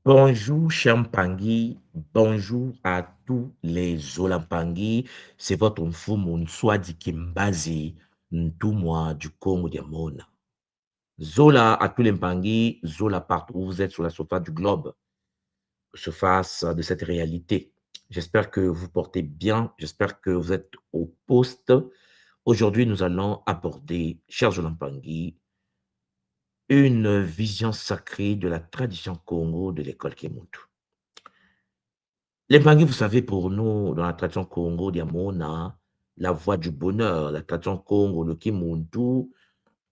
Bonjour, cher Mpangui. Bonjour à tous les Olampangui. C'est votre Mfumu Nswadi Kimbazi, Ntumwa du Congo des Mona. Zola à tous les Mpangui, Zola partout où vous êtes sur la surface du globe, surface de cette réalité. J'espère que vous portez bien, j'espère que vous êtes au poste. Aujourd'hui, nous allons aborder, chers Olampangui, une vision sacrée de la tradition Congo de l'école Kemuntu. Les Bangui, vous savez, pour nous, dans la tradition Congo, Diamona, la voie du bonheur, la tradition Congo, le Kimuntu,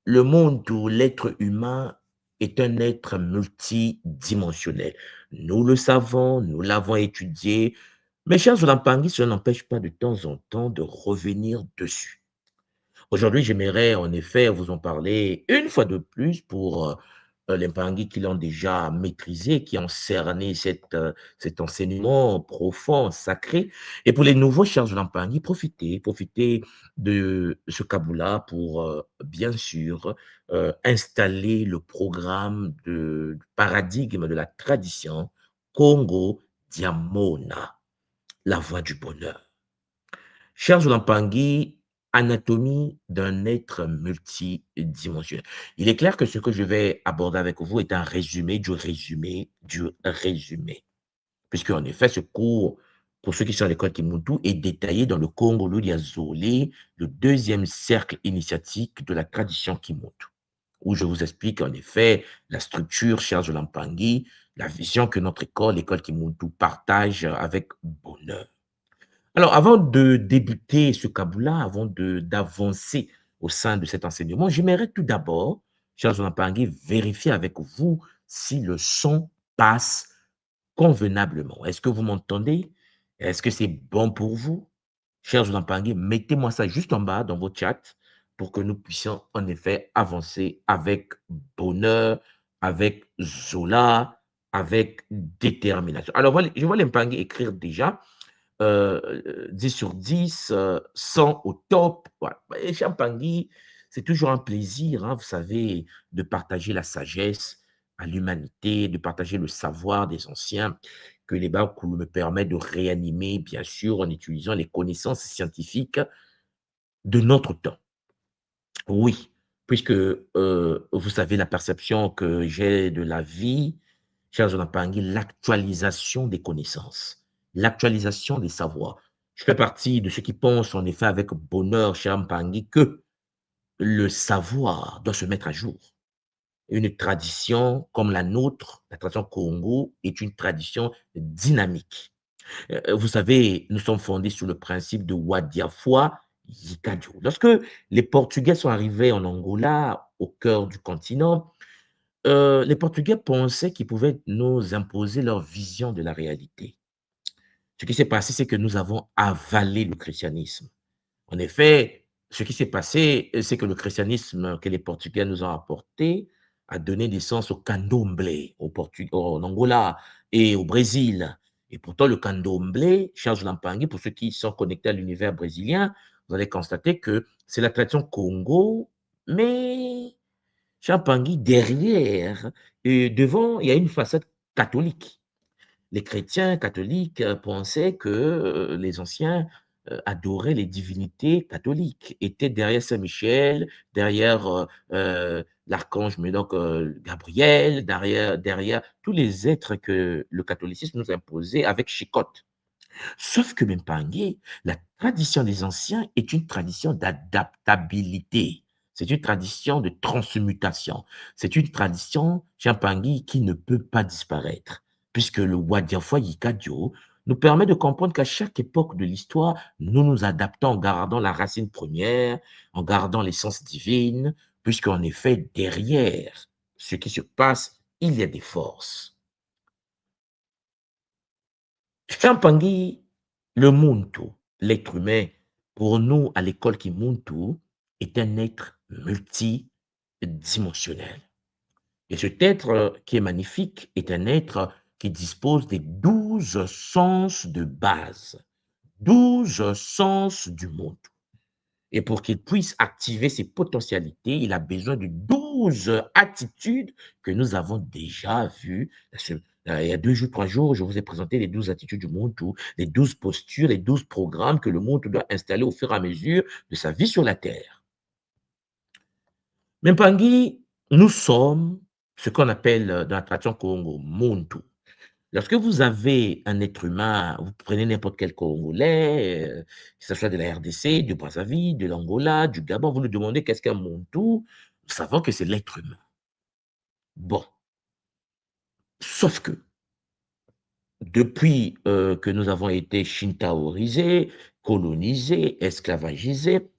le monde, l'être humain est un être multidimensionnel. Nous le savons, nous l'avons étudié, mais chers Olampangui, cela n'empêche pas de temps en temps de revenir dessus. Aujourd'hui, j'aimerais en effet vous en parler une fois de plus pour les Mpangui qui l'ont déjà maîtrisé, qui ont cerné cet enseignement profond, sacré. Et pour les nouveaux chers Mpangui, profitez de ce Kaboula pour, bien sûr, installer le programme du paradigme de la tradition Congo Diamona, la voie du bonheur. Chers Olampangui, anatomie d'un être multidimensionnel. Il est clair que ce que je vais aborder avec vous est un résumé du résumé du résumé. Puisque, en effet, ce cours, pour ceux qui sont à l'école Kimuntu, est détaillé dans le Congo Ludia Zolé, le deuxième cercle initiatique de la tradition Kimuntu, où je vous explique en effet la structure, chers Olampangui, la vision que notre école, l'école Kimuntu, partage avec bonheur. Alors, avant de débuter ce Kaboula, avant d'avancer au sein de cet enseignement, j'aimerais tout d'abord, chers Olampangui, vérifier avec vous si le son passe convenablement. Est-ce que vous m'entendez? Est-ce que c'est bon pour vous? Chers Olampangui, mettez-moi ça juste en bas dans vos chats pour que nous puissions en effet avancer avec bonheur, avec Zola, avec détermination. Alors, je vois les Mpangui écrire déjà 10 sur 10, 100 au top. Voilà. Et Champangui, c'est toujours un plaisir, hein, vous savez, de partager la sagesse à l'humanité, de partager le savoir des anciens, que les Bakoulou me permettent de réanimer, bien sûr, en utilisant les connaissances scientifiques de notre temps. Oui, puisque vous savez la perception que j'ai de la vie, chers Olampangui, l'actualisation des connaissances, l'actualisation des savoirs. Je fais partie de ceux qui pensent en effet avec bonheur, cher Mpangui, que le savoir doit se mettre à jour. Une tradition comme la nôtre, la tradition Congo, est une tradition dynamique. Vous savez, nous sommes fondés sur le principe de Wadiafwa Yikadio. Lorsque les Portugais sont arrivés en Angola, au cœur du continent, les Portugais pensaient qu'ils pouvaient nous imposer leur vision de la réalité. Ce qui s'est passé, c'est que nous avons avalé le christianisme. En effet, ce qui s'est passé, c'est que le christianisme que les Portugais nous ont apporté a donné naissance au candomblé en Angola et au Brésil. Et pourtant, le candomblé, Charles Lampangui, pour ceux qui sont connectés à l'univers brésilien, vous allez constater que c'est la tradition Congo, mais Champangui, derrière, et devant, il y a une façade catholique. Les chrétiens catholiques pensaient que les anciens adoraient les divinités catholiques, étaient derrière Saint-Michel, derrière l'archange donc, Gabriel, derrière tous les êtres que le catholicisme nous imposait avec chicotte. Sauf que Mempangé, la tradition des anciens est une tradition d'adaptabilité. C'est une tradition de transmutation. C'est une tradition, Champangui, qui ne peut pas disparaître, puisque le Wadiafwa Yikadio nous permet de comprendre qu'à chaque époque de l'histoire, nous nous adaptons en gardant la racine première, en gardant l'essence divine, puisqu'en effet, derrière ce qui se passe, il y a des forces. Champangui, le Muntu, l'être humain, pour nous à l'école Kimuntu, est un être multidimensionnel. Et cet être qui est magnifique est un être qui dispose des 12 sens de base, 12 sens du monde. Et pour qu'il puisse activer ses potentialités, il a besoin de 12 attitudes que nous avons déjà vues Il y a 2 jours, 3 jours, je vous ai présenté les 12 attitudes du Muntu, les 12 postures, les 12 programmes que le Muntu doit installer au fur et à mesure de sa vie sur la terre. Mais Mpangi, nous sommes ce qu'on appelle dans la tradition Congo, Muntu. Lorsque vous avez un être humain, vous prenez n'importe quel Congolais, que ce soit de la RDC, du Brazzaville, de l'Angola, du Gabon, vous lui demandez qu'est-ce qu'un Muntu, nous savons que c'est l'être humain. Bon, sauf que depuis que nous avons été shintaorisés, colonisés, esclavagisés,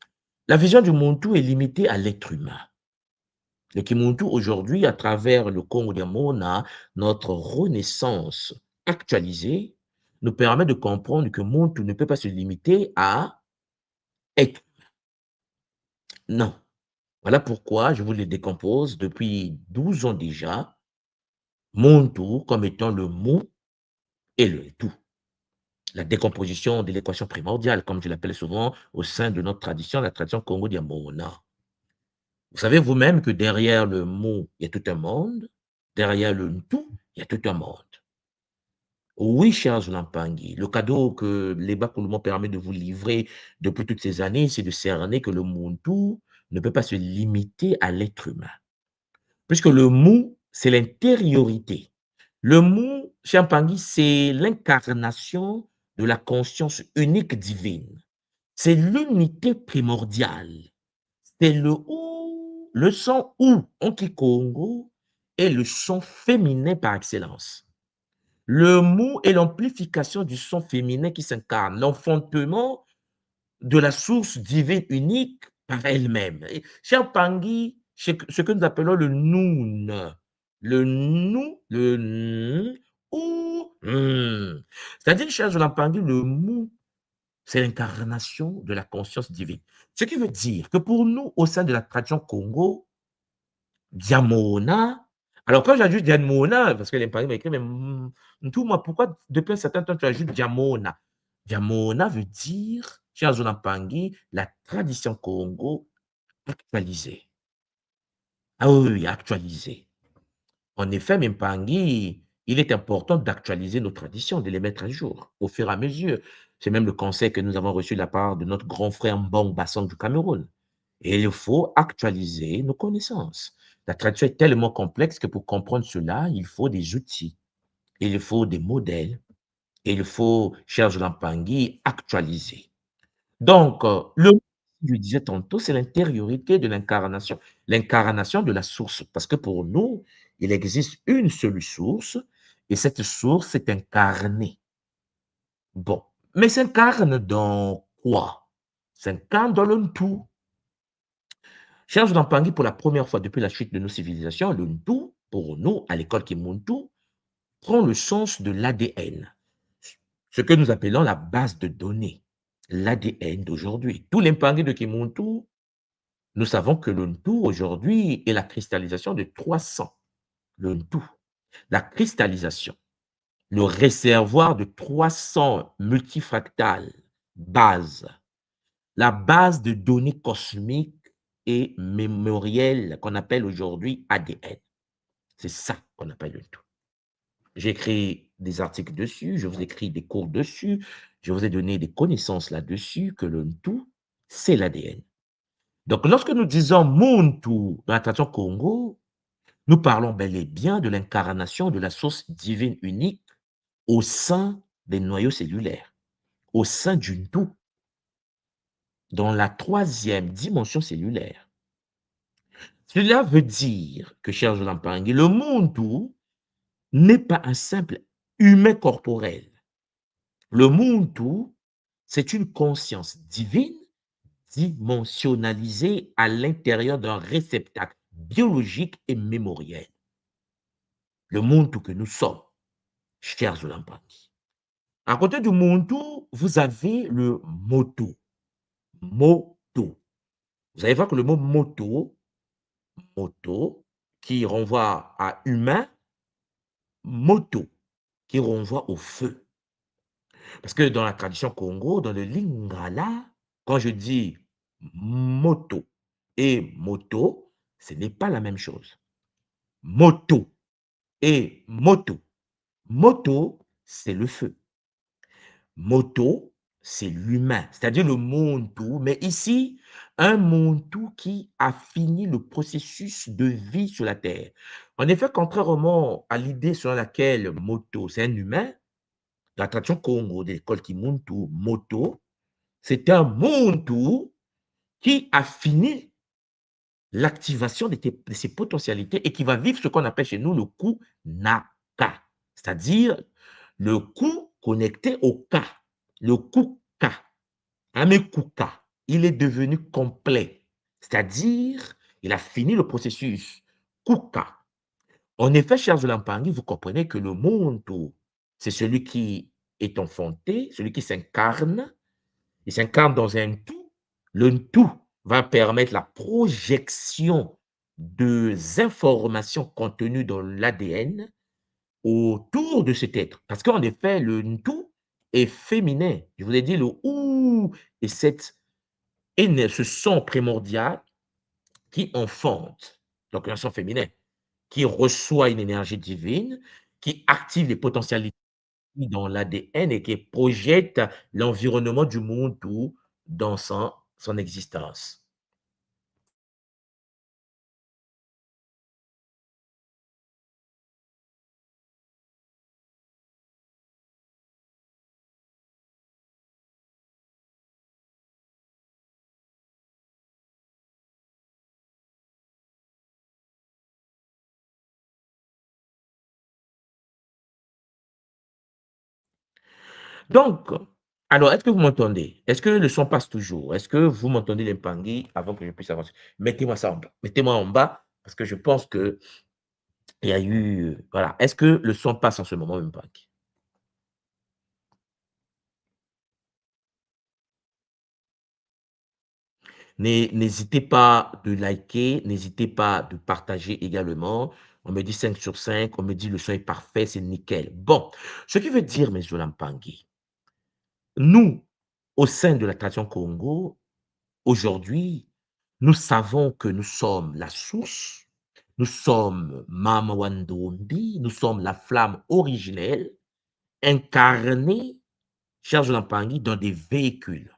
la vision du Muntu est limitée à l'être humain. Le Kimuntu, aujourd'hui, à travers le Congo des Mona, notre renaissance actualisée, nous permet de comprendre que Muntu ne peut pas se limiter à être. Non. Voilà pourquoi je vous le décompose depuis 12 ans déjà, Muntu comme étant le mot et le tout. La décomposition de l'équation primordiale, comme je l'appelle souvent au sein de notre tradition, la tradition Congo des Mona. Vous savez vous-même que derrière le mot, il y a tout un monde. Derrière le tout, il y a tout un monde. Oui, cher Zulampangui, le cadeau que les Bakoulou permet de vous livrer depuis toutes ces années, c'est de cerner que le Muntu ne peut pas se limiter à l'être humain. Puisque le mou, c'est l'intériorité. Le mou, cher Pangui, c'est l'incarnation de la conscience unique divine. C'est l'unité primordiale. C'est le ou, le son ou en Kikongo est le son féminin par excellence. Le mot est l'amplification du son féminin qui s'incarne, l'enfantement de la source divine unique par elle-même. Cher Pangui, ce que nous appelons le Noun, le nous, le n, ou c'est-à-dire, cher Pangui, le mou, c'est l'incarnation de la conscience divine. Ce qui veut dire que pour nous, au sein de la tradition Congo, Diamona. Alors, quand j'ajoute Diamona, parce que les parents m'écrivent, mais tout, moi, pourquoi depuis un certain temps tu ajoutes Diamona? Diamona veut dire, cher Zonampangi, la tradition Congo actualisée. Ah oui, oui, actualisée. En effet, Mimpangi, il est important d'actualiser nos traditions, de les mettre à jour au fur et à mesure. C'est même le conseil que nous avons reçu de la part de notre grand frère Mbong Bassong du Cameroun. Et il faut actualiser nos connaissances. La tradition est tellement complexe que pour comprendre cela, il faut des outils, il faut des modèles, et il faut, cher Lampangi, actualiser. Donc, le je disais tantôt, c'est l'intériorité de l'incarnation de la source. Parce que pour nous, il existe une seule source, et cette source est incarnée. Bon, mais s'incarne dans quoi? S'incarne dans le tout. Cher Pangui, pour la première fois depuis la chute de nos civilisations, le tout, pour nous, à l'école Kimuntu, prend le sens de l'ADN, ce que nous appelons la base de données, l'ADN d'aujourd'hui. Tous les Mpangui de Kimuntu, nous savons que le tout aujourd'hui est la cristallisation de 300. Le tout, la cristallisation, le réservoir de 300 multifractales bases, la base de données cosmiques et mémorielles qu'on appelle aujourd'hui ADN. C'est ça qu'on appelle le tout. J'ai écrit des articles dessus, je vous ai écrit des cours dessus, je vous ai donné des connaissances là-dessus, que le tout, c'est l'ADN. Donc, lorsque nous disons Muntu dans la tradition Congo, nous parlons bel et bien de l'incarnation de la source divine unique au sein des noyaux cellulaires, au sein d'une tout, dans la troisième dimension cellulaire. Cela veut dire que, cher Jolampangi, le Muntu n'est pas un simple humain corporel. Le Muntu, c'est une conscience divine dimensionnalisée à l'intérieur d'un réceptacle biologique et mémoriel. Le Muntu que nous sommes, chers Zolampani. À côté du Muntu, vous avez le Moto. Moto. Vous allez voir que le mot moto, moto, qui renvoie à humain, moto, qui renvoie au feu. Parce que dans la tradition Congo, dans le Lingala, quand je dis moto et moto, ce n'est pas la même chose. Moto et moto. Moto, c'est le feu. Moto, c'est l'humain, c'est-à-dire le Muntu, mais ici, un Muntu qui a fini le processus de vie sur la Terre. En effet, contrairement à l'idée selon laquelle Moto, c'est un humain, la tradition Congo de l'école Kimuntu, Moto, c'est un Muntu qui a fini l'activation de ses potentialités et qui va vivre ce qu'on appelle chez nous le coup Naka, c'est-à-dire le coup connecté au Ka, le coup Ka. Amekuka, il est devenu complet, c'est-à-dire il a fini le processus. Kuka. En effet, chers Zolampangi, vous comprenez que le Muntu, c'est celui qui est enfanté, celui qui s'incarne, il s'incarne dans un tout. Le tout va permettre la projection des informations contenues dans l'ADN autour de cet être. Parce qu'en effet, le tout est féminin. Je vous ai dit le ou et ce son primordial qui enfante, donc un son féminin, qui reçoit une énergie divine, qui active les potentialités dans l'ADN et qui projette l'environnement du monde tout dans son existence. Donc, alors, est-ce que vous m'entendez? Est-ce que le son passe toujours? Est-ce que vous m'entendez les pangui avant que je puisse avancer? Mettez-moi ça en bas. Mettez-moi en bas parce que je pense qu'il y a eu. Voilà. Est-ce que le son passe en ce moment, même pas? N'hésitez pas de liker, n'hésitez pas de partager également. On me dit 5 sur 5, on me dit le son est parfait, c'est nickel. Bon, ce qui veut dire, mes Zolampangi, nous, au sein de la tradition Congo, aujourd'hui, nous savons que nous sommes la source, nous sommes Mama Wandombi, nous sommes la flamme originelle, incarnée, chers Zolampangi, dans des véhicules.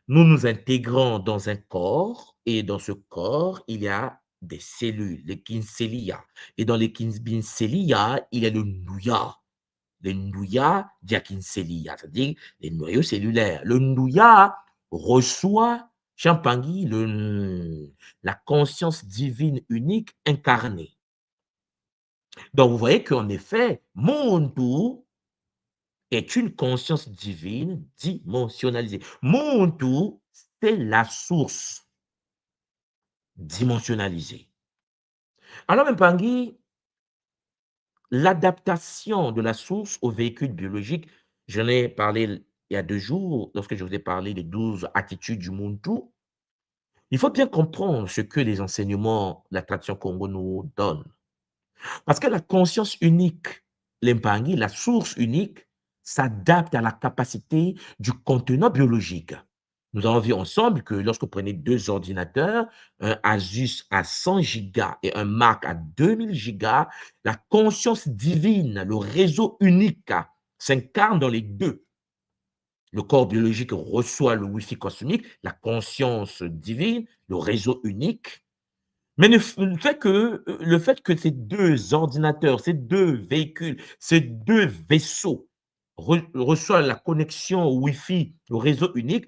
Nous nous intégrons dans un corps et dans ce corps, il y a des cellules, les kinselia. Et dans les kinselia, il y a le nouya. Le nouya diakinselia, c'est-à-dire les noyaux cellulaires. Le nouya reçoit Champangui, la conscience divine unique incarnée. Donc, vous voyez qu'en effet, Montu est une conscience divine dimensionnalisée. Montu, c'est la source dimensionnalisée. Alors, Mpangui, l'adaptation de la source au véhicule biologique, j'en ai parlé il y a 2 jours, lorsque je vous ai parlé des 12 attitudes du Muntu. Il faut bien comprendre ce que les enseignements de la tradition Congo nous donnent. Parce que la conscience unique, l'Empangui, la source unique, s'adapte à la capacité du contenant biologique. Nous avons vu ensemble que lorsque vous prenez 2 ordinateurs, un Asus à 100 gigas et un Mac à 2000 gigas, la conscience divine, le réseau unique s'incarne dans les deux. Le corps biologique reçoit le Wi-Fi cosmique, la conscience divine, le réseau unique, mais le fait que ces 2 ordinateurs, ces 2 véhicules, ces 2 vaisseaux reçoivent la connexion Wi-Fi, au réseau unique,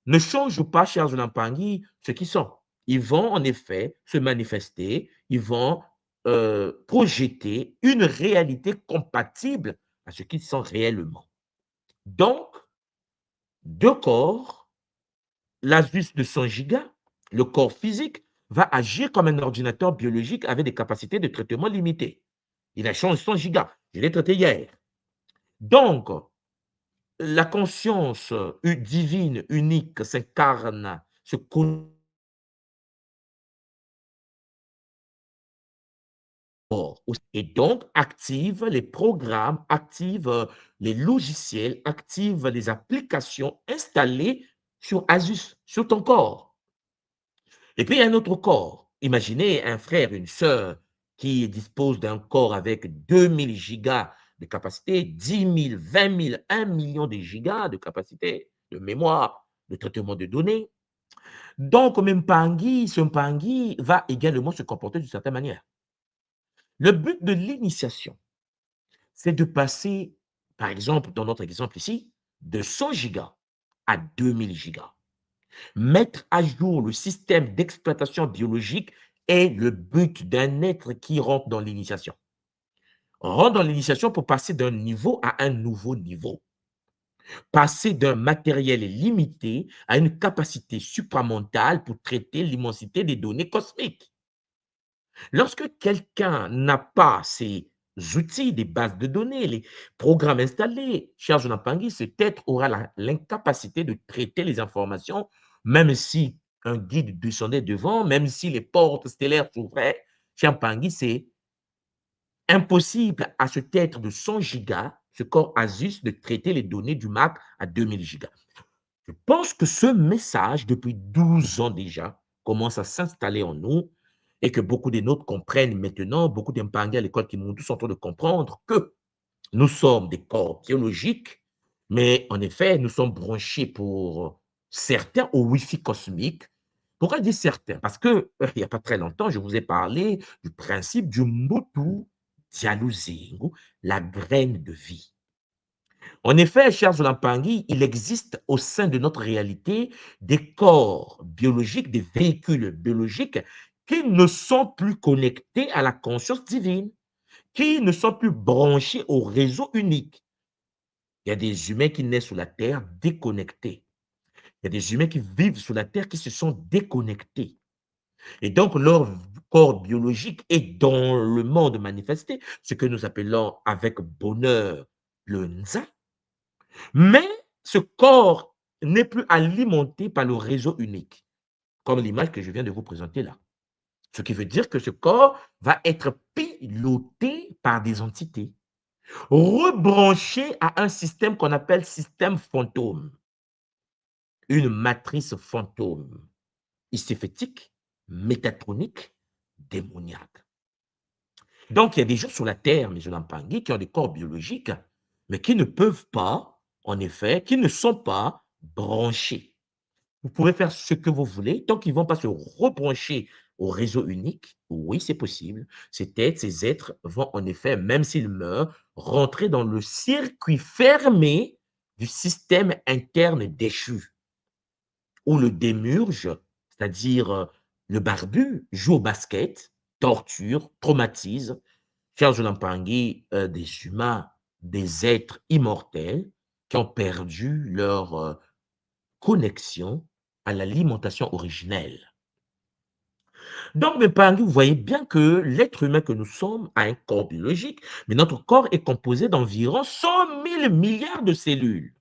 ne change pas, chers Olampangi, ce qu'ils sont. Ils vont en effet se manifester, ils vont projeter une réalité compatible à ce qu'ils sont réellement. Donc, 2 corps, l'Asus de 100 gigas, le corps physique, va agir comme un ordinateur biologique avec des capacités de traitement limitées. Il a 100 gigas. Je l'ai traité hier. Donc, la conscience divine, unique, s'incarne, se connecte et donc active les programmes, active les logiciels, active les applications installées sur Asus, sur ton corps. Et puis, il y a un autre corps. Imaginez un frère, une sœur qui dispose d'un corps avec 2000 gigas de capacité, 10 000, 20 000, 1 million de gigas de capacité de mémoire, de traitement de données. Donc, ce Mpangi va également se comporter d'une certaine manière. Le but de l'initiation, c'est de passer, par exemple, dans notre exemple ici, de 100 gigas à 2000 gigas. Mettre à jour le système d'exploitation biologique est le but d'un être qui rentre dans l'initiation. On rentre dans l'initiation pour passer d'un niveau à un nouveau niveau. Passer d'un matériel limité à une capacité supramentale pour traiter l'immensité des données cosmiques. Lorsque quelqu'un n'a pas ces outils, des bases de données, les programmes installés, cher Jonathan Tanguy, cet être aura l'incapacité de traiter les informations, même si un guide descendait devant, même si les portes stellaires s'ouvraient. Cher Tanguy, c'est impossible à cet être de 100 gigas, ce corps Asus, de traiter les données du Mac à 2000 gigas. Je pense que ce message, depuis 12 ans déjà, commence à s'installer en nous et que beaucoup de nôtres comprennent maintenant, beaucoup d'Impangués à l'école qui m'ont tous en train de comprendre que nous sommes des corps biologiques, mais en effet, nous sommes branchés pour certains au Wi-Fi cosmique. Pourquoi dire certains? Parce que il n'y a pas très longtemps, je vous ai parlé du principe du Motu Dialuzingu, la graine de vie. En effet, chers Zolampangi, il existe au sein de notre réalité des corps biologiques, des véhicules biologiques qui ne sont plus connectés à la conscience divine, qui ne sont plus branchés au réseau unique. Il y a des humains qui naissent sur la terre déconnectés. Il y a des humains qui vivent sur la terre qui se sont déconnectés. Et donc, leur corps biologique est dans le monde manifesté, ce que nous appelons avec bonheur le Nza. Mais ce corps n'est plus alimenté par le réseau unique, comme l'image que je viens de vous présenter là. Ce qui veut dire que ce corps va être piloté par des entités, rebranché à un système qu'on appelle système fantôme, une matrice fantôme, hystéphétique, métatronique, démoniaque. Donc, il y a des gens sur la Terre, mais je n'en parle pas, qui ont des corps biologiques, mais qui ne peuvent pas, en effet, qui ne sont pas branchés. Vous pouvez faire ce que vous voulez, tant qu'ils ne vont pas se rebrancher au réseau unique, oui, c'est possible. Ces êtres vont en effet, même s'ils meurent, rentrer dans le circuit fermé du système interne déchu, où le démurge, c'est-à-dire le barbu, joue au basket, torture, traumatise, charge l'empangui des humains, des êtres immortels qui ont perdu leur connexion à l'alimentation originelle. Donc, mes parents, vous voyez bien que l'être humain que nous sommes a un corps biologique, mais notre corps est composé d'environ 100 000 milliards de cellules.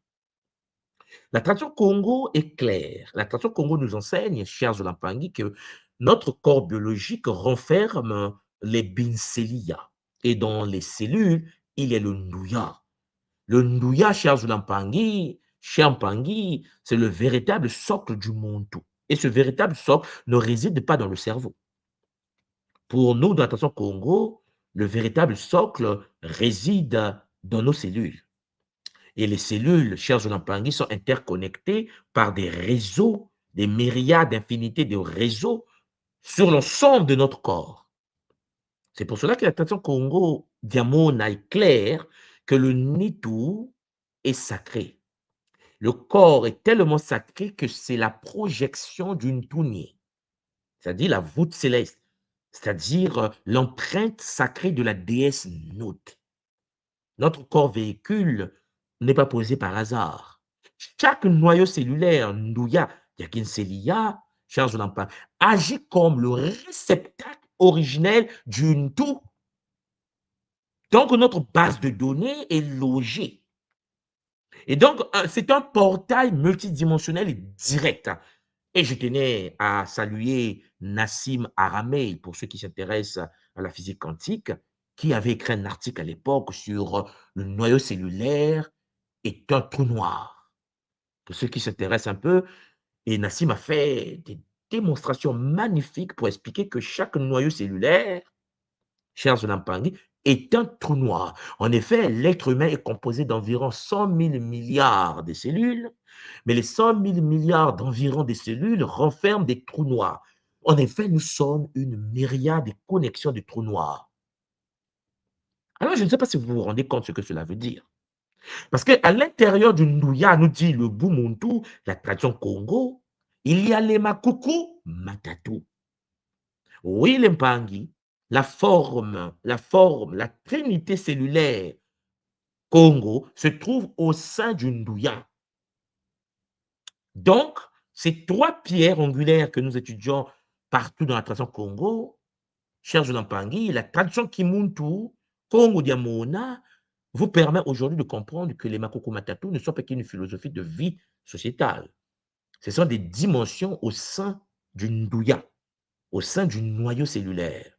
La tradition Congo est claire. La tradition Congo nous enseigne, chers Zolampangui, que notre corps biologique renferme les bincelia. Et dans les cellules, il y a le nouya. Le nouya, chers Zolampangui, cher Mpangui, c'est le véritable socle du monde. Et ce véritable socle ne réside pas dans le cerveau. Pour nous, dans la tradition Congo, le véritable socle réside dans nos cellules. Et les cellules, chers Zolampangi, sont interconnectées par des réseaux, des myriades, d'infinités de réseaux sur l'ensemble de notre corps. C'est pour cela que la tradition Congo Diamona est claire que le Nitu est sacré. Le corps est tellement sacré que c'est la projection d'une Tuni, c'est-à-dire la voûte céleste, c'est-à-dire l'empreinte sacrée de la déesse Nut. Notre corps véhicule n'est pas posé par hasard. Chaque noyau cellulaire, Ndouya, Yakinselia, Charles Lampa, agit comme le réceptacle originel d'une tout. Donc, notre base de données est logée. Et donc, c'est un portail multidimensionnel et direct. Et je tenais à saluer Nassim Aramey, pour ceux qui s'intéressent à la physique quantique, qui avait écrit un article à l'époque sur le noyau cellulaire est un trou noir. Pour ceux qui s'intéressent un peu, et Nassim a fait des démonstrations magnifiques pour expliquer que chaque noyau cellulaire, cher Zolampangi, est un trou noir. En effet, l'être humain est composé d'environ 100 000 milliards de cellules, mais les 100 000 milliards d'environ de cellules renferment des trous noirs. En effet, nous sommes une myriade de connexions de trous noirs. Alors, je ne sais pas si vous vous rendez compte de ce que cela veut dire. Parce qu'à l'intérieur du Ndouya, nous dit le Bumuntu, la tradition Congo, il y a les Makuku Matatu. Oui, les Mpangi, la trinité cellulaire Congo se trouve au sein du Ndouya. Donc, ces trois pierres angulaires que nous étudions partout dans la tradition Congo, cher Jolan Pangui, la tradition Kimuntu, Congo Diamona, vous permet aujourd'hui de comprendre que les Makoko Matatu ne sont pas qu'une philosophie de vie sociétale. Ce sont des dimensions au sein du Ndouya, au sein du noyau cellulaire.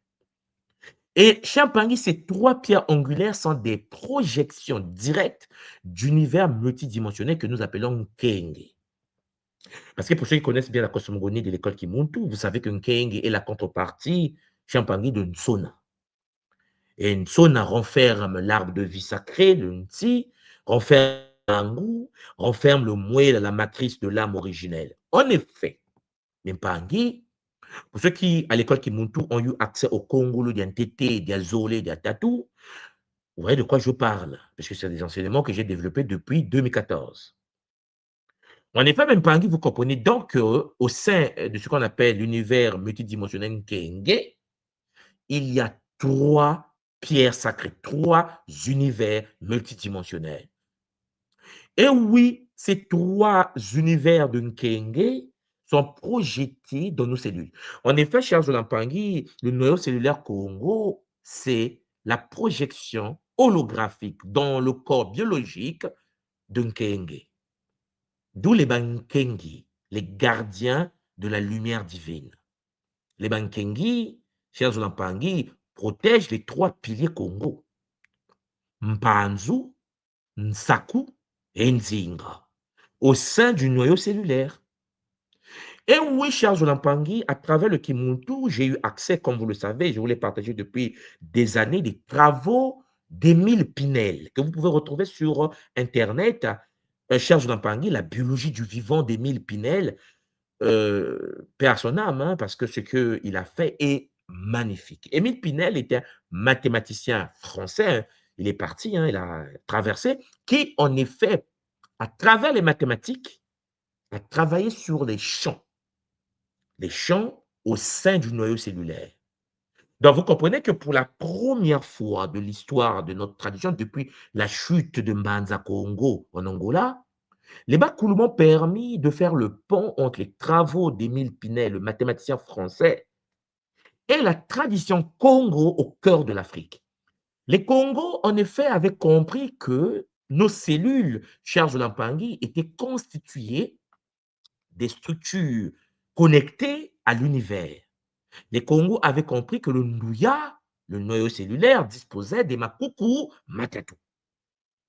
Et Champagny, ces trois pierres angulaires sont des projections directes d'univers multidimensionnels que nous appelons Nkenge. Parce que pour ceux qui connaissent bien la cosmogonie de l'école Kimuntu, vous savez que Nkenge est la contrepartie Champagny de Nsona. Et Nsona renferme l'arbre de vie sacré, le Nti, renferme l'Angu, renferme le Moué, la matrice de l'âme originelle. En effet, Mpangi, pour ceux qui, à l'école Kimuntu, ont eu accès au Congolo, d'Antete, d'Azolé, d'Atatou, vous voyez de quoi je parle, parce que c'est des enseignements que j'ai développés depuis 2014. En effet, Mpangi, vous comprenez donc qu'au sein de ce qu'on appelle l'univers multidimensionnel Kenge, il y a trois pierres sacrées, trois univers multidimensionnels. Et oui, ces trois univers de Nkenge sont projetés dans nos cellules. En effet, cher Zolampangi, le noyau cellulaire Congo, c'est la projection holographique dans le corps biologique de Nkenge. D'où les Bankengi, les gardiens de la lumière divine. Les Bankengi, cher Zolampangi, protègent les trois piliers Congo. Mpanzu, Nsaku et Nzinga, au sein du noyau cellulaire. Et oui, cher Zolampangi, à travers le Kimuntu, j'ai eu accès, comme vous le savez, je vous l'ai partagé depuis des années, des travaux d'Émile Pinel, que vous pouvez retrouver sur Internet. Cher Zolampangi, la biologie du vivant d'Émile Pinel, paix à son âme, hein, parce que ce qu'il a fait est magnifique. Émile Pinel était un mathématicien français, hein, il est parti, hein, il a traversé, qui en effet, à travers les mathématiques, a travaillé sur les champs au sein du noyau cellulaire. Donc vous comprenez que pour la première fois de l'histoire de notre tradition, depuis la chute de Mbanza Congo en Angola, les Bakoulou m'ont permis de faire le pont entre les travaux d'Émile Pinel, le mathématicien français, et la tradition Congo au cœur de l'Afrique. Les Congos, en effet, avaient compris que nos cellules, cher Zolampangi, étaient constituées des structures connectées à l'univers. Les Congos avaient compris que le Ndouya, le noyau cellulaire, disposait des Makuku Matatu.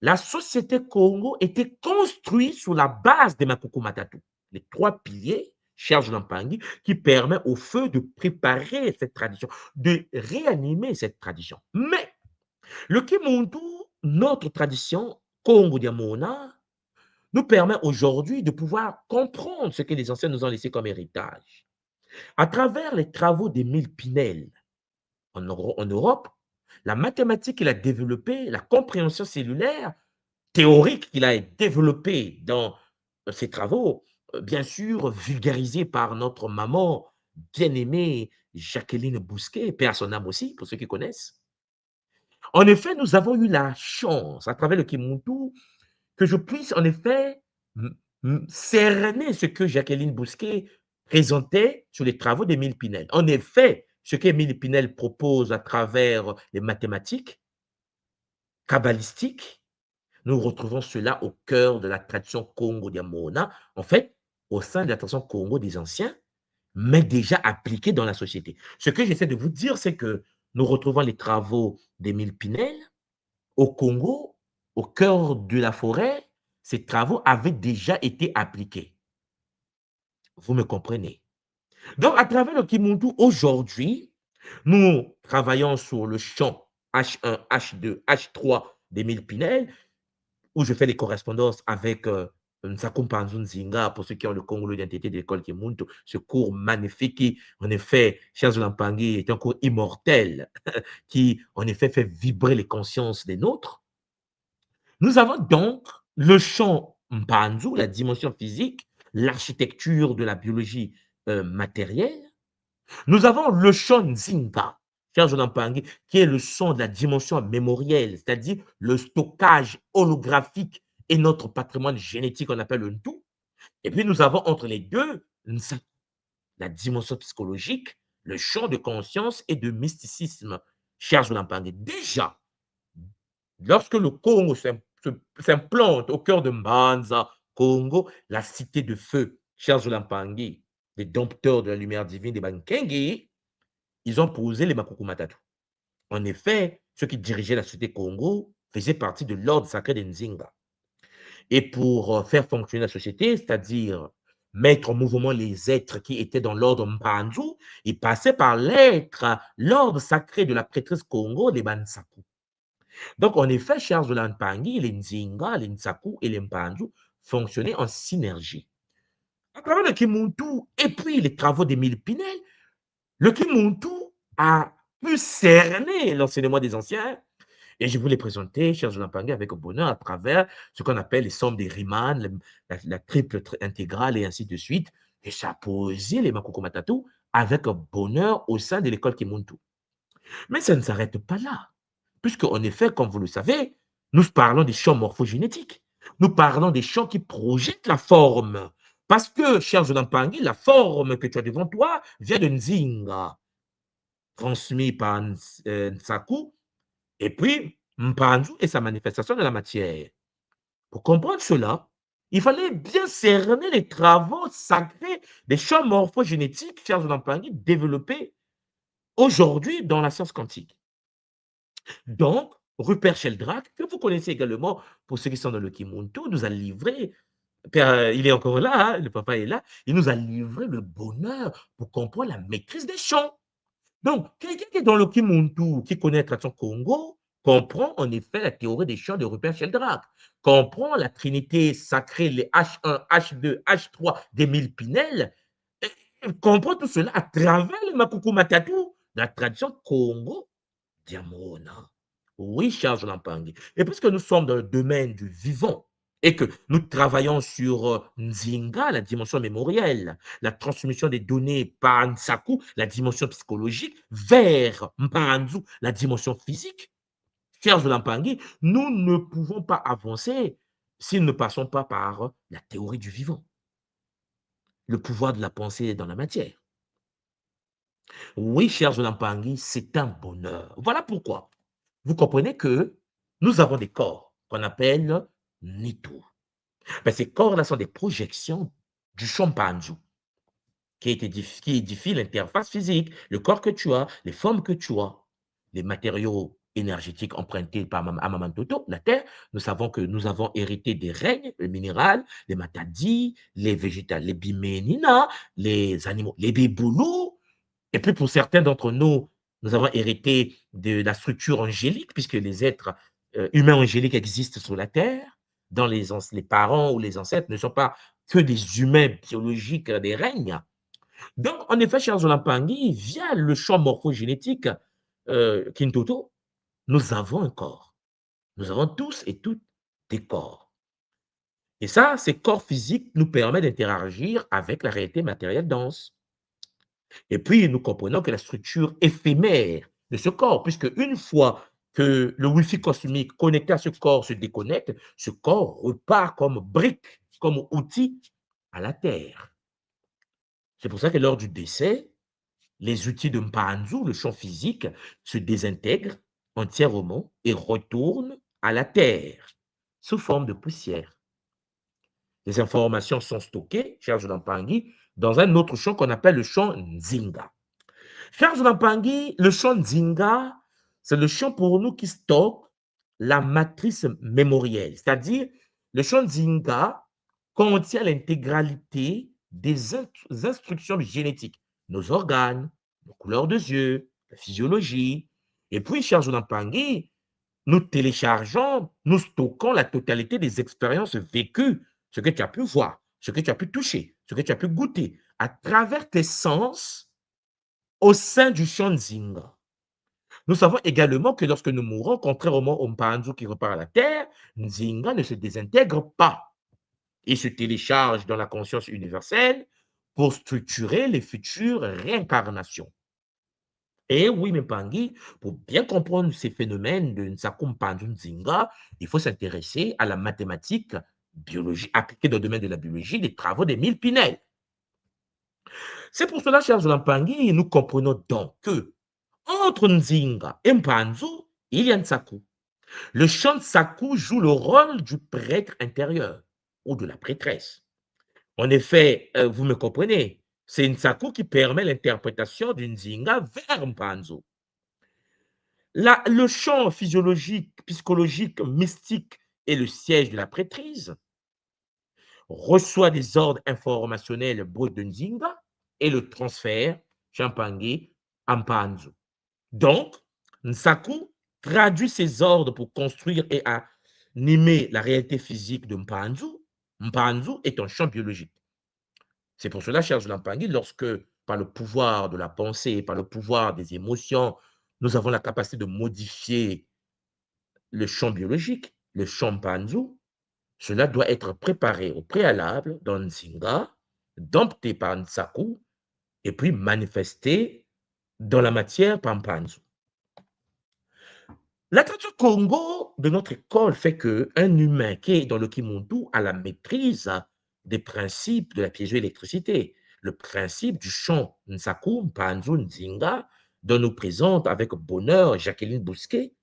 La société Congo était construite sur la base des Makuku Matatu, les trois piliers, cher Lampangi, qui permet au feu de préparer cette tradition, de réanimer cette tradition. Mais le Kimuntu, notre tradition Congo Diamona, nous permet aujourd'hui de pouvoir comprendre ce que les anciens nous ont laissé comme héritage. À travers les travaux d'Émile Pinel en Europe, la mathématique qu'il a développée, la compréhension cellulaire, théorique qu'il a développée dans ses travaux, bien sûr vulgarisée par notre maman bien-aimée Jacqueline Bousquet, paix à son âme aussi, pour ceux qui connaissent. En effet, nous avons eu la chance, à travers le Kimuntu, que je puisse en effet cerner ce que Jacqueline Bousquet présentait sur les travaux d'Émile Pinel. En effet, ce qu'Émile Pinel propose à travers les mathématiques kabbalistiques, nous retrouvons cela au cœur de la tradition Congo Diamona, en fait, au sein de la tradition Congo des anciens, mais déjà appliquée dans la société. Ce que j'essaie de vous dire, c'est que nous retrouvons les travaux d'Émile Pinel au Congo, au cœur de la forêt. Ces travaux avaient déjà été appliqués. Vous me comprenez? Donc, à travers le Kimuntu, aujourd'hui, nous travaillons sur le champ H1, H2, H3 d'Émile Pinel, où je fais des correspondances avec Nsaku Mpanzu Nzinga, pour ceux qui ont le Congo l'identité de l'école Kimuntu, ce cours magnifique qui, en effet, Charles Lampangi, est un cours immortel qui, en effet, fait vibrer les consciences des nôtres. Nous avons donc le champ Mpanzu, la dimension physique, l'architecture de la biologie matérielle. Nous avons le champ Nzinga, cher Jonathan Pangui, qui est le champ de la dimension mémorielle, c'est-à-dire le stockage holographique et notre patrimoine génétique, on appelle le tout. Et puis nous avons entre les deux la dimension psychologique, le champ de conscience et de mysticisme, cher Jonathan Pangui. Déjà, lorsque le Congo s'implante au cœur de Mbanza, Congo, la cité de feu, cher Zolampangi, les dompteurs de la lumière divine des Bankengi, ils ont posé les Makuku Matatu. En effet, ceux qui dirigeaient la société Congo faisaient partie de l'ordre sacré des Nzinga. Et pour faire fonctionner la société, c'est-à-dire mettre en mouvement les êtres qui étaient dans l'ordre Mpanzu, ils passaient par l'ordre sacré de la prêtresse Congo, les Bansaku. Donc, en effet, Charles de Lampangi, les Nzinga, les Nsaku et les Mpanzu fonctionnaient en synergie. À travers le Kimuntu et puis les travaux d'Émile Pinel, le Kimuntu a pu cerner l'enseignement des anciens. Et je vous l'ai présenté, Charles de Lampangi, avec bonheur à travers ce qu'on appelle les sommes des Riemann, la triple intégrale et ainsi de suite. Et ça a posé les Makoko Matatu avec bonheur au sein de l'école Kimuntu. Mais ça ne s'arrête pas là, puisque en effet, comme vous le savez, nous parlons des champs morphogénétiques. Nous parlons des champs qui projettent la forme. Parce que, cher Jonathan Pangui, la forme que tu as devant toi vient de Nzinga, transmis par Nsaku, et puis Mpanzu et sa manifestation de la matière. Pour comprendre cela, il fallait bien cerner les travaux sacrés des champs morphogénétiques, cher Jonathan Pangui, développés aujourd'hui dans la science quantique. Donc, Rupert Sheldrake, que vous connaissez également pour ceux qui sont dans le Kimuntu, nous a livré, il est encore là, hein, le papa est là, il nous a livré le bonheur pour comprendre la maîtrise des chants. Donc, quelqu'un qui est dans le Kimuntu, qui connaît la tradition Congo, comprend en effet la théorie des chants de Rupert Sheldrake, comprend la trinité sacrée, les H1, H2, H3 d'Émile Pinel, et comprend tout cela à travers le Makuku Matatu, la tradition Congo Diamona. Oui, Charles Lampangi. Et puisque nous sommes dans le domaine du vivant et que nous travaillons sur Nzinga, la dimension mémorielle, la transmission des données par Nsaku, la dimension psychologique, vers Mpanzu, la dimension physique, Charles Lampangi, nous ne pouvons pas avancer si nous ne passons pas par la théorie du vivant, le pouvoir de la pensée dans la matière. Oui, cher Lampangi, c'est un bonheur. Voilà pourquoi. Vous comprenez que nous avons des corps qu'on appelle Nitu. Ben, ces corps-là sont des projections du chimpanzé qui édifie l'interface physique, le corps que tu as, les formes que tu as, les matériaux énergétiques empruntés par Amamantoto, la Terre. Nous savons que nous avons hérité des règnes, le minéral, les matadis, les végétales, les biménina, les animaux, les biboulous. Et puis pour certains d'entre nous, nous avons hérité de la structure angélique, puisque les êtres humains angéliques existent sur la Terre. Dans les parents ou les ancêtres ne sont pas que des humains biologiques des règnes. Donc, en effet, cher Zolampangui, via le champ morphogénétique Kintoto, nous avons un corps. Nous avons tous et toutes des corps. Et ça, ces corps physiques nous permettent d'interagir avec la réalité matérielle dense. Et puis, nous comprenons que la structure éphémère de ce corps, puisque une fois que le Wi-Fi cosmique connecté à ce corps se déconnecte, ce corps repart comme brique, comme outil à la Terre. C'est pour ça que lors du décès, les outils de Mpanzu, le champ physique, se désintègrent entièrement et retournent à la Terre sous forme de poussière. Les informations sont stockées, cher Mpangui, dans un autre champ qu'on appelle le champ Nzinga. Cher Mpangui, le champ Nzinga, c'est le champ pour nous qui stocke la matrice mémorielle, c'est-à-dire le champ Nzinga contient l'intégralité des instructions génétiques, nos organes, nos couleurs de yeux, la physiologie, Et puis, cher Zoulampangui, nous téléchargeons, nous stockons la totalité des expériences vécues, ce que tu as pu voir, ce que tu as pu toucher, ce que tu as pu goûter à travers tes sens au sein du champ Nzinga. Nous savons également que lorsque nous mourons, contrairement au Mpanzu qui repart à la terre, Nzinga ne se désintègre pas. Il se télécharge dans la conscience universelle pour structurer les futures réincarnations. Et oui, Mpangi, pour bien comprendre ces phénomènes de Nsaku Mpanzu Nzinga, il faut s'intéresser à la mathématique biologie, appliquée dans le domaine de la biologie, des travaux d'Émile Pinel. C'est pour cela, chers Zolampangi, nous comprenons donc que entre Nzinga et Mpanzu, il y a Nsaku. Le chant Nsaku joue le rôle du prêtre intérieur ou de la prêtresse. En effet, vous me comprenez, c'est Nsaku qui permet l'interprétation du Nzinga vers Mpanzu. Le champ physiologique, psychologique, mystique et le siège de la prêtrise reçoit des ordres informationnels bruts de Nzinga et le transfert Champangé à Mpanzu. Donc, Nsaku traduit ces ordres pour construire et animer la réalité physique de Mpanzu. Mpanzu est un champ biologique. C'est pour cela, cher Zoulampangui, lorsque, par le pouvoir de la pensée, par le pouvoir des émotions, nous avons la capacité de modifier le champ biologique, le champ Mpanzu, cela doit être préparé au préalable dans Nzinga, dompté par Nsaku, et puis manifesté dans la matière par Mpanzu. La tradition Congo de notre école fait qu'un humain qui est dans le Kimuntu a la maîtrise des principes de la piézoélectricité, le principe du champ Nsaku, Mpanzu, Nzinga, dont nous présente avec bonheur Jacqueline Bousquet.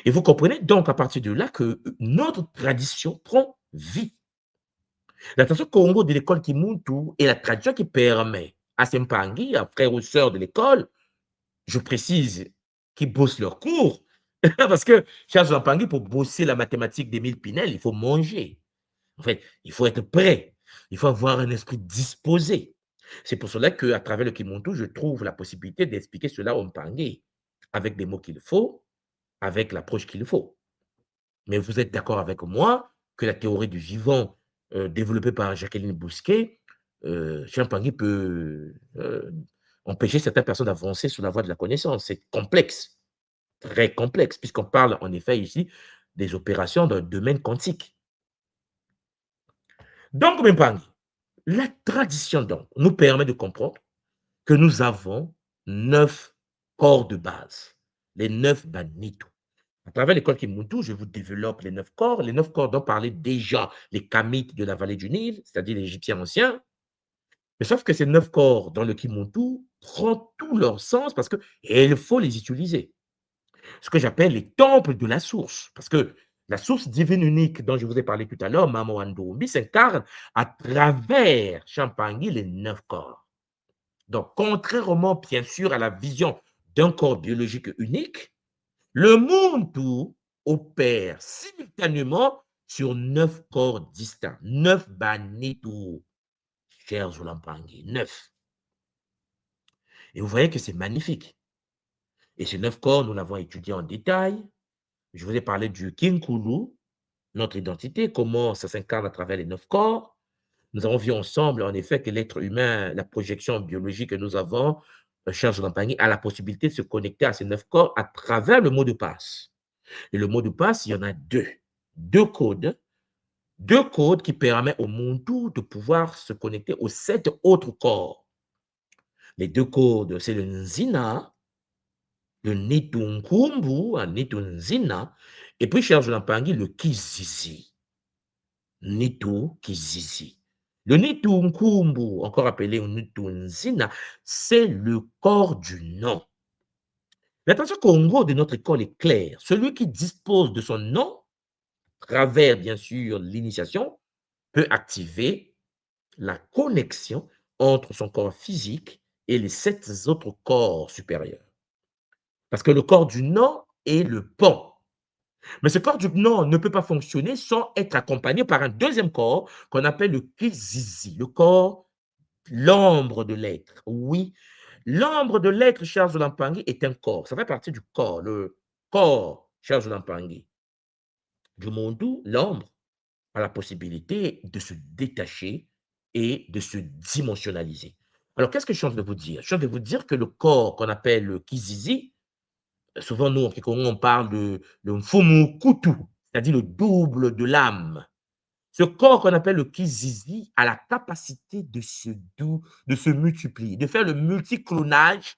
Et vous comprenez donc à partir de là que notre tradition prend vie. La tradition Congo de l'école Kimuntu est la tradition qui permet à ces Mpangi, à frères ou sœurs de l'école, je précise, qui bossent leur cours, parce que, cher Jean-Pangui, pour bosser la mathématique d'Émile Pinel, il faut manger. En fait, il faut être prêt. Il faut avoir un esprit disposé. C'est pour cela qu'à travers le Kimuntu, je trouve la possibilité d'expliquer cela au Mpangui, avec des mots qu'il faut, avec l'approche qu'il faut. Mais vous êtes d'accord avec moi que la théorie du vivant développée par Jacqueline Bousquet, Champagny peut empêcher certaines personnes d'avancer sur la voie de la connaissance. C'est complexe, très complexe, puisqu'on parle en effet ici des opérations d'un domaine quantique. Donc, Mpangui, la tradition donc nous permet de comprendre que nous avons 9 corps de base, les 9 Banitou. À travers l'école Kimuntu, je vous développe les 9 corps. Les 9 corps dont parlaient déjà les Kamites de la vallée du Nil, c'est-à-dire les Égyptiens anciens. Mais sauf que ces 9 corps dans le Kimuntu prennent tout leur sens parce qu'il faut les utiliser. Ce que j'appelle les temples de la source. Parce que la source divine unique dont je vous ai parlé tout à l'heure, Mamo Andoumbi, s'incarne à travers Champangui, les 9 corps. Donc, contrairement bien sûr à la vision d'un corps biologique unique, le Muntu opère simultanément sur 9 corps distincts, 9 Banitou, chers Zoulampangi, 9. Et vous voyez que c'est magnifique. Et ces 9 corps, nous l'avons étudié en détail. Je vous ai parlé du Kinkulu, notre identité, comment ça s'incarne à travers les 9 corps. Nous avons vu ensemble, en effet, que l'être humain, la projection biologique que nous avons, chers Zoulampangi, a la possibilité de se connecter à ces 9 corps à travers le mot de passe. Et le mot de passe, il y en a deux. Deux codes qui permettent au Muntu de pouvoir se connecter aux 7 autres corps. Les 2 codes, c'est le Nzina, le Nitunkumbu, Nitunzina, et puis, cher Jolampangi, le Kizizi. Nitu Kizizi. Le Nitunkumbu, encore appelé Nitunzina, c'est le corps du nom. L'attention Congo de notre école est claire. Celui qui dispose de son nom, à travers bien sûr l'initiation, peut activer la connexion entre son corps physique et les 7 autres corps supérieurs. Parce que le corps du non est le pont. Mais ce corps du non ne peut pas fonctionner sans être accompagné par un deuxième corps qu'on appelle le kizizi, le corps, l'ombre de l'être. Oui, L'ombre de l'être, cher Zolampangi, est un corps. Ça fait partie du corps, le corps, cher Zolampangi. Du monde, l'ombre a la possibilité de se détacher et de se dimensionnaliser. Alors, qu'est-ce que je suis en train de vous dire? Je suis en train de vous dire que le corps qu'on appelle le Kizizi, souvent nous, en Kikongo, on parle de le Mfumu Kutu, c'est-à-dire le double de l'âme. Ce corps qu'on appelle le Kizizi a la capacité de se multiplier, de faire le multiclonage,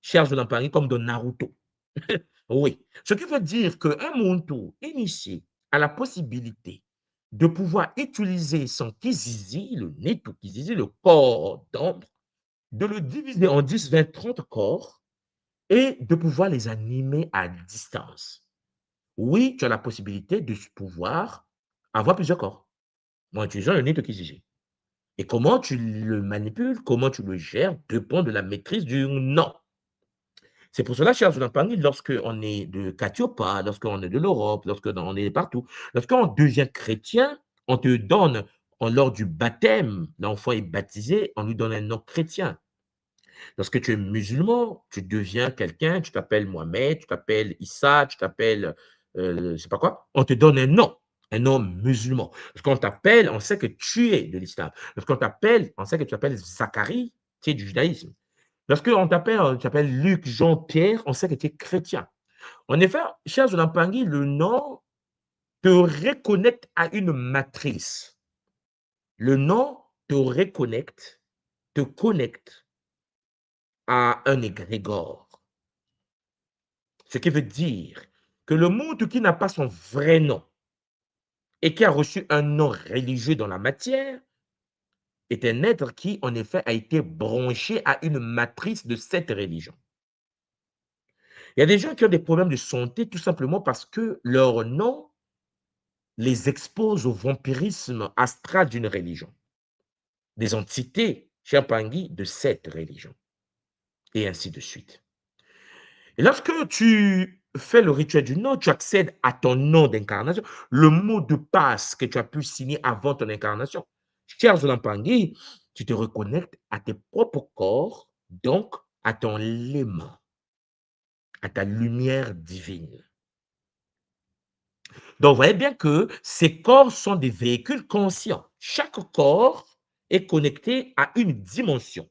cher Zonampari, comme dans Naruto. Oui. Ce qui veut dire qu'un Muntu initié a la possibilité de pouvoir utiliser son Kizizi, le Netu Kizizi, le corps d'ombre, de le diviser en 10, 20, 30 corps et de pouvoir les animer à distance. Oui, tu as la possibilité de pouvoir avoir plusieurs corps en utilisant le Netu Kizizi. Et comment tu le manipules, comment tu le gères, dépend de la maîtrise du nom. C'est pour cela, cher Jonathan, lorsqu'on est de Catiopa, lorsqu'on est de l'Europe, lorsqu'on est partout, lorsqu'on devient chrétien, on te donne, lors du baptême, l'enfant est baptisé, on lui donne un nom chrétien. Lorsque tu es musulman, tu deviens quelqu'un, tu t'appelles Mohamed, tu t'appelles Issa, tu t'appelles, je ne sais pas quoi, on te donne un nom musulman. Lorsqu'on t'appelle, on sait que tu es de l'islam. Lorsqu'on t'appelle, on sait que tu t'appelles Zacharie, tu es du judaïsme. Lorsqu'on t'appelle, tu t'appelles Luc, Jean, Pierre, on sait que tu es chrétien. En effet, cher Zonampangui, le nom te reconnecte à une matrice. Le nom te reconnecte, te connecte à un égrégore. Ce qui veut dire que le monde qui n'a pas son vrai nom et qui a reçu un nom religieux dans la matière est un être qui, en effet, a été branché à une matrice de cette religion. Il y a des gens qui ont des problèmes de santé tout simplement parce que leur nom les expose au vampirisme astral d'une religion, des entités, cher Pangui, de cette religion, et ainsi de suite. Et lorsque tu fais le rituel du nom, tu accèdes à ton nom d'incarnation, le mot de passe que tu as pu signer avant ton incarnation. Cher Zolampangui, tu te reconnectes à tes propres corps, donc à ton léma, à ta lumière divine. Donc, vous voyez bien que ces corps sont des véhicules conscients. Chaque corps est connecté à une dimension.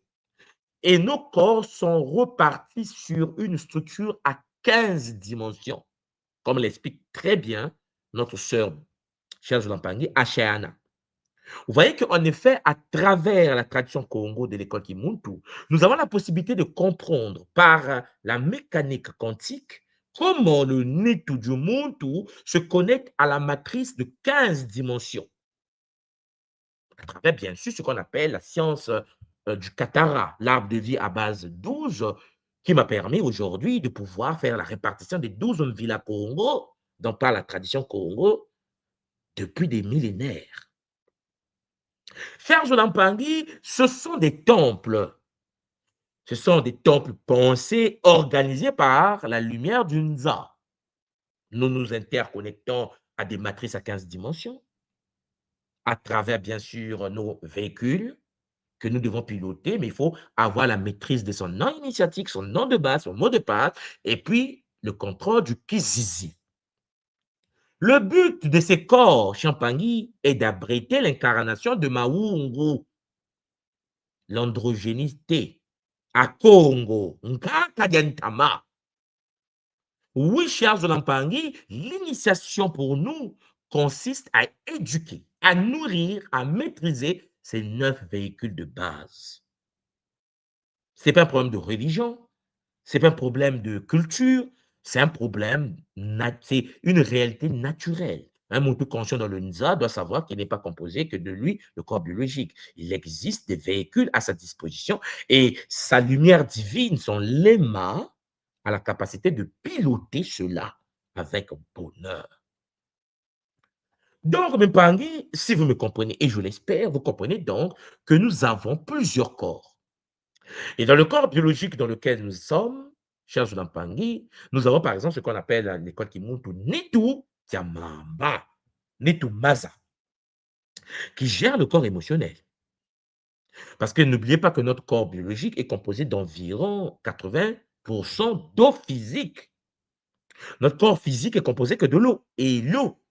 Et nos corps sont repartis sur une structure à 15 dimensions, comme l'explique très bien notre sœur, chère Zolampangui, Ashéana. Vous voyez qu'en effet, à travers la tradition Congo de l'école Kimuntu, nous avons la possibilité de comprendre par la mécanique quantique comment le Nitu du Muntu se connecte à la matrice de 15 dimensions. À travers, bien sûr, ce qu'on appelle la science du Katara, l'arbre de vie à base 12, qui m'a permis aujourd'hui de pouvoir faire la répartition des 12 villas Congo, dont parle la tradition Congo, depuis des millénaires. Cher Jonampangui, ce sont des temples. Ce sont des temples pensés, organisés par la lumière du Nza. Nous nous interconnectons à des matrices à 15 dimensions, à travers, bien sûr, nos véhicules que nous devons piloter, mais il faut avoir la maîtrise de son nom initiatique, son nom de base, son mot de passe, et puis le contrôle du Kizizi. Le but de ces corps Champagny est d'abriter l'incarnation de Maungu, l'androgénité, à Congo, Nkakadiantama. Oui, chers Zolampangi, l'initiation pour nous consiste à éduquer, à nourrir, à maîtriser ces 9 véhicules de base. Ce n'est pas un problème de religion, ce n'est pas un problème de culture, c'est un problème, c'est une réalité naturelle. Un Moutou conscient dans le Nza doit savoir qu'il n'est pas composé que de lui, le corps biologique. Il existe des véhicules à sa disposition et sa lumière divine, son léma, a la capacité de piloter cela avec bonheur. Donc, Mpangi, si vous me comprenez, et je l'espère, vous comprenez donc que nous avons plusieurs corps. Et dans le corps biologique dans lequel nous sommes, cher Mpangi, nous avons par exemple ce qu'on appelle à l'école Kimuntu Nitu Tiamamba, Nitu Maza, qui gère le corps émotionnel. Parce que n'oubliez pas que notre corps biologique est composé d'environ 80% d'eau physique. Notre corps physique est composé que de l'eau. Et l'eau,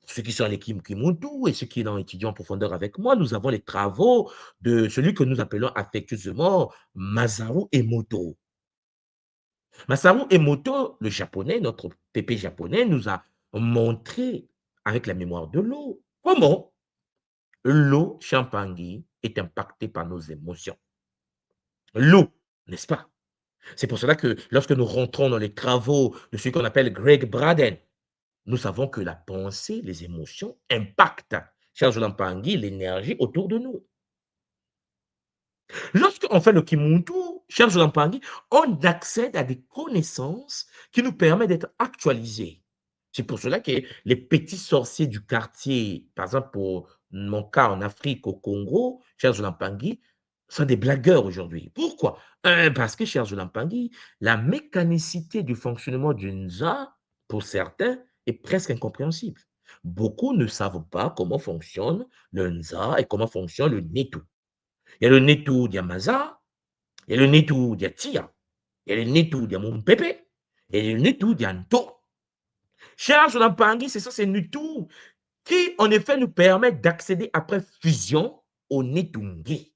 ceux qui sont à l'équipe Kimuntu et ceux qui l'ont étudié en profondeur avec moi, nous avons les travaux de celui que nous appelons affectueusement Masaru Emoto. Masaru Emoto, le japonais, notre pépé japonais, nous a montré avec la mémoire de l'eau comment l'eau Champangui est impactée par nos émotions. L'eau, n'est-ce pas? C'est pour cela que lorsque nous rentrons dans les travaux de ce qu'on appelle Greg Braden, nous savons que la pensée, les émotions impactent, cher Jolan Pangui, l'énergie autour de nous. Lorsqu'on fait le Kimuntu, cher Jolan Pangui, on accède à des connaissances qui nous permettent d'être actualisés. C'est pour cela que les petits sorciers du quartier, par exemple pour mon cas en Afrique, au Congo, cher Jolan Pangui, sont des blagueurs aujourd'hui. Pourquoi? Parce que, cher Jolan Pangui, la mécanicité du fonctionnement du Nza, pour certains, est presque incompréhensible. Beaucoup ne savent pas comment fonctionne le Nza et comment fonctionne le Netu. Il y a le Netu d'Yamaza, il y a le Netu d'Yatia, il y a le Netu d'Yamumpepe, et le Netu d'Yanto. Cher Jolan Pangui, c'est ça, c'est Netu qui, en effet, nous permet d'accéder après fusion au Netungi,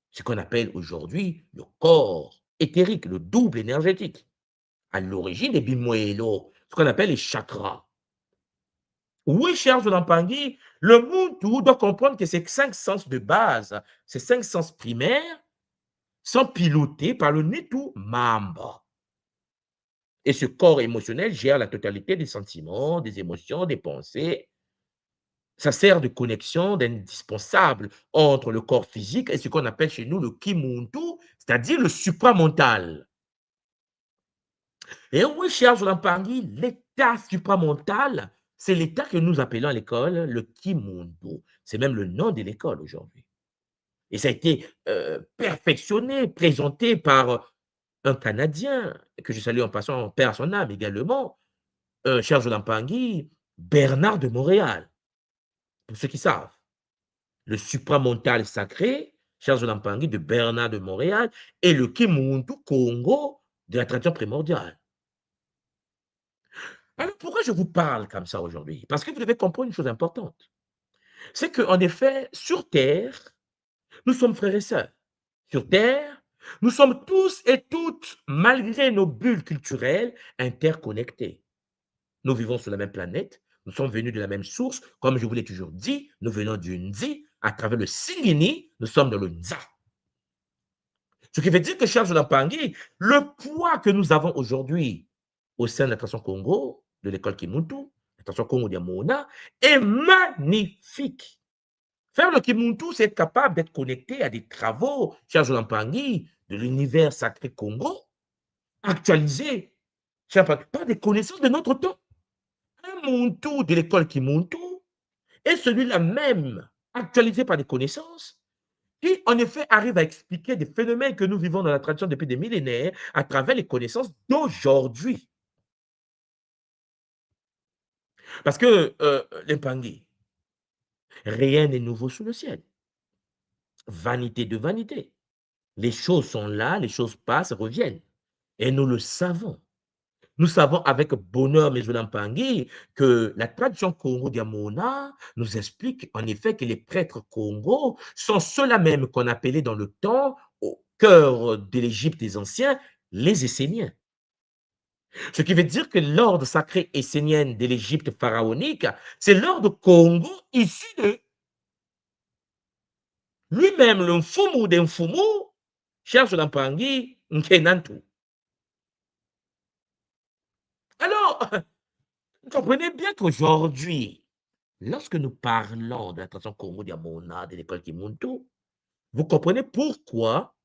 ce qu'on appelle aujourd'hui le corps éthérique, le double énergétique. À l'origine des Bimoelo, ce qu'on appelle les chakras. Oui, cher Pangui, le Muntu doit comprendre que ces 5 sens de base, ces 5 sens primaires, sont pilotés par le Nitu Mamba. Et ce corps émotionnel gère la totalité des sentiments, des émotions, des pensées. Ça sert de connexion d'indispensable entre le corps physique et ce qu'on appelle chez nous le Kimuntu, c'est-à-dire le supramental. Et oui, cher Pangui, l'état supramental, c'est l'état que nous appelons à l'école le Kimuntu. C'est même le nom de l'école aujourd'hui. Et ça a été perfectionné, présenté par un Canadien, que je salue en passant, père à son âme également, cher Pangui, Bernard de Montréal, pour ceux qui savent. Le supramental sacré, cher Pangui, de Bernard de Montréal, et le Kimuntu Congo de la tradition primordiale. Alors, pourquoi je vous parle comme ça aujourd'hui? Parce que vous devez comprendre une chose importante. C'est qu'en effet, sur Terre, nous sommes frères et sœurs. Sur Terre, nous sommes tous et toutes, malgré nos bulles culturelles, interconnectés. Nous vivons sur la même planète, nous sommes venus de la même source. Comme je vous l'ai toujours dit, nous venons du Nzi, à travers le Singini, nous sommes dans le Nza. Ce qui veut dire que, cher Pangui, le poids que nous avons aujourd'hui au sein de la tradition Congo, de l'école Kimuntu, la tradition Congo Diamona, est magnifique. Faire le Kimuntu, c'est être capable d'être connecté à des travaux, cher Pangui, de l'univers sacré Congo, actualisés, par des connaissances de notre temps. Un Muntu de l'école Kimuntu est celui-là même, actualisé par des connaissances, qui, en effet, arrive à expliquer des phénomènes que nous vivons dans la tradition depuis des millénaires à travers les connaissances d'aujourd'hui. Parce que, l'Impangi, rien n'est nouveau sous le ciel. Vanité de vanité. Les choses sont là, les choses passent, reviennent. Et nous le savons. Nous savons avec bonheur, mes Pangui, que la tradition Congo Diamona nous explique en effet que les prêtres Congo sont ceux-là même qu'on appelait dans le temps, au cœur de l'Égypte des anciens, les Esséniens. Ce qui veut dire que l'ordre sacré essénien de l'Égypte pharaonique, c'est l'ordre Congo issu de lui-même, le Mfumu de Mfumu, cher Pangui, Nkenantu. Alors, comprenez bien qu'aujourd'hui, lorsque nous parlons de la tradition Congo Diamona, de l'école Kimuntu, vous comprenez pourquoi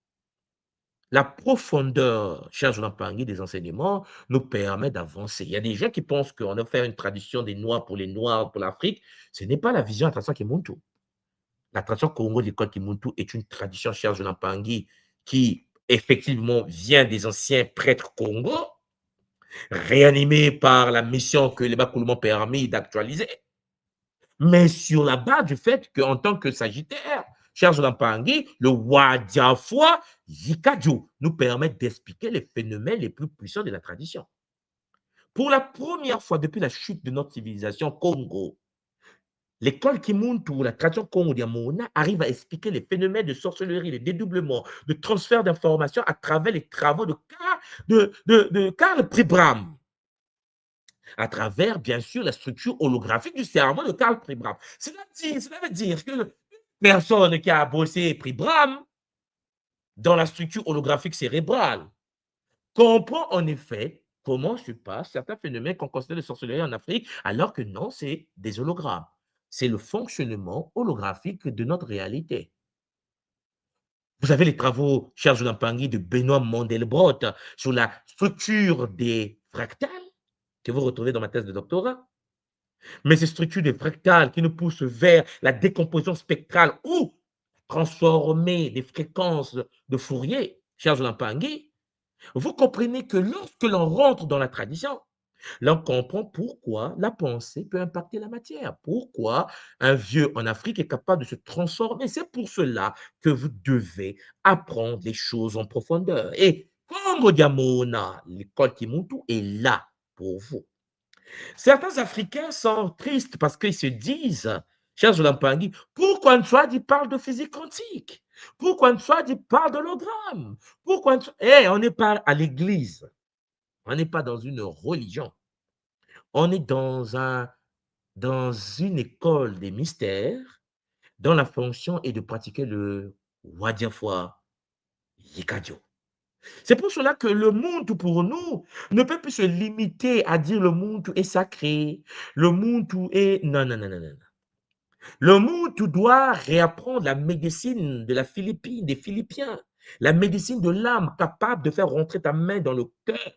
la profondeur, cher Jonathan Pangui, des enseignements nous permet d'avancer. Il y a des gens qui pensent qu'on a fait une tradition des Noirs, pour les Noirs, pour l'Afrique. Ce n'est pas la vision de la tradition Kimuntu. La tradition Congo de l'école Kimuntu est une tradition, cher Jonathan Pangui, qui effectivement vient des anciens prêtres Congo, réanimés par la mission que les Bakoulou m'ont permis d'actualiser, mais sur la base du fait qu'en tant que Sagittaire, cher Zolampangi, le Wadiafwa Yikadjo, nous permet d'expliquer les phénomènes les plus puissants de la tradition. Pour la première fois depuis la chute de notre civilisation Congo, l'école Kimuntu, la tradition Congo Diamona, arrive à expliquer les phénomènes de sorcellerie, de dédoublement, de transfert d'informations à travers les travaux de Karl Pribram, à travers, bien sûr, la structure holographique du cerveau de Karl Pribram. Cela veut dire que personne qui a bossé Pribram dans la structure holographique cérébrale comprend en effet comment se passent certains phénomènes qu'on considère de sorcellerie en Afrique, alors que non, c'est des hologrammes. C'est le fonctionnement holographique de notre réalité. Vous avez les travaux, cher Jonathan Pangui, de Benoît Mandelbrot sur la structure des fractales, que vous retrouvez dans ma thèse de doctorat. Mais ces structures des fractales qui nous poussent vers la décomposition spectrale ou transformer des fréquences de Fourier, cher Jonathan Pangui, vous comprenez que lorsque l'on rentre dans la tradition, là, on comprend pourquoi la pensée peut impacter la matière, pourquoi un vieux en Afrique est capable de se transformer. C'est pour cela que vous devez apprendre les choses en profondeur. Et comme Diamona, l'école Kimuntu est là pour vous. Certains Africains sont tristes parce qu'ils se disent, cher Zolampangui, pourquoi Nswadi parle de physique quantique? Pourquoi Nswadi parle d'hologramme? Pourquoi on n'est pas à l'église, on n'est pas dans une religion. On est dans une école des mystères dont la fonction est de pratiquer le Wadiafwa Yikadio. C'est pour cela que le monde pour nous ne peut plus se limiter à dire le monde est sacré, le monde est... Non, non, non, non, non. Le monde doit réapprendre la médecine de la Philippine, des Philippiens, la médecine de l'âme capable de faire rentrer ta main dans le cœur,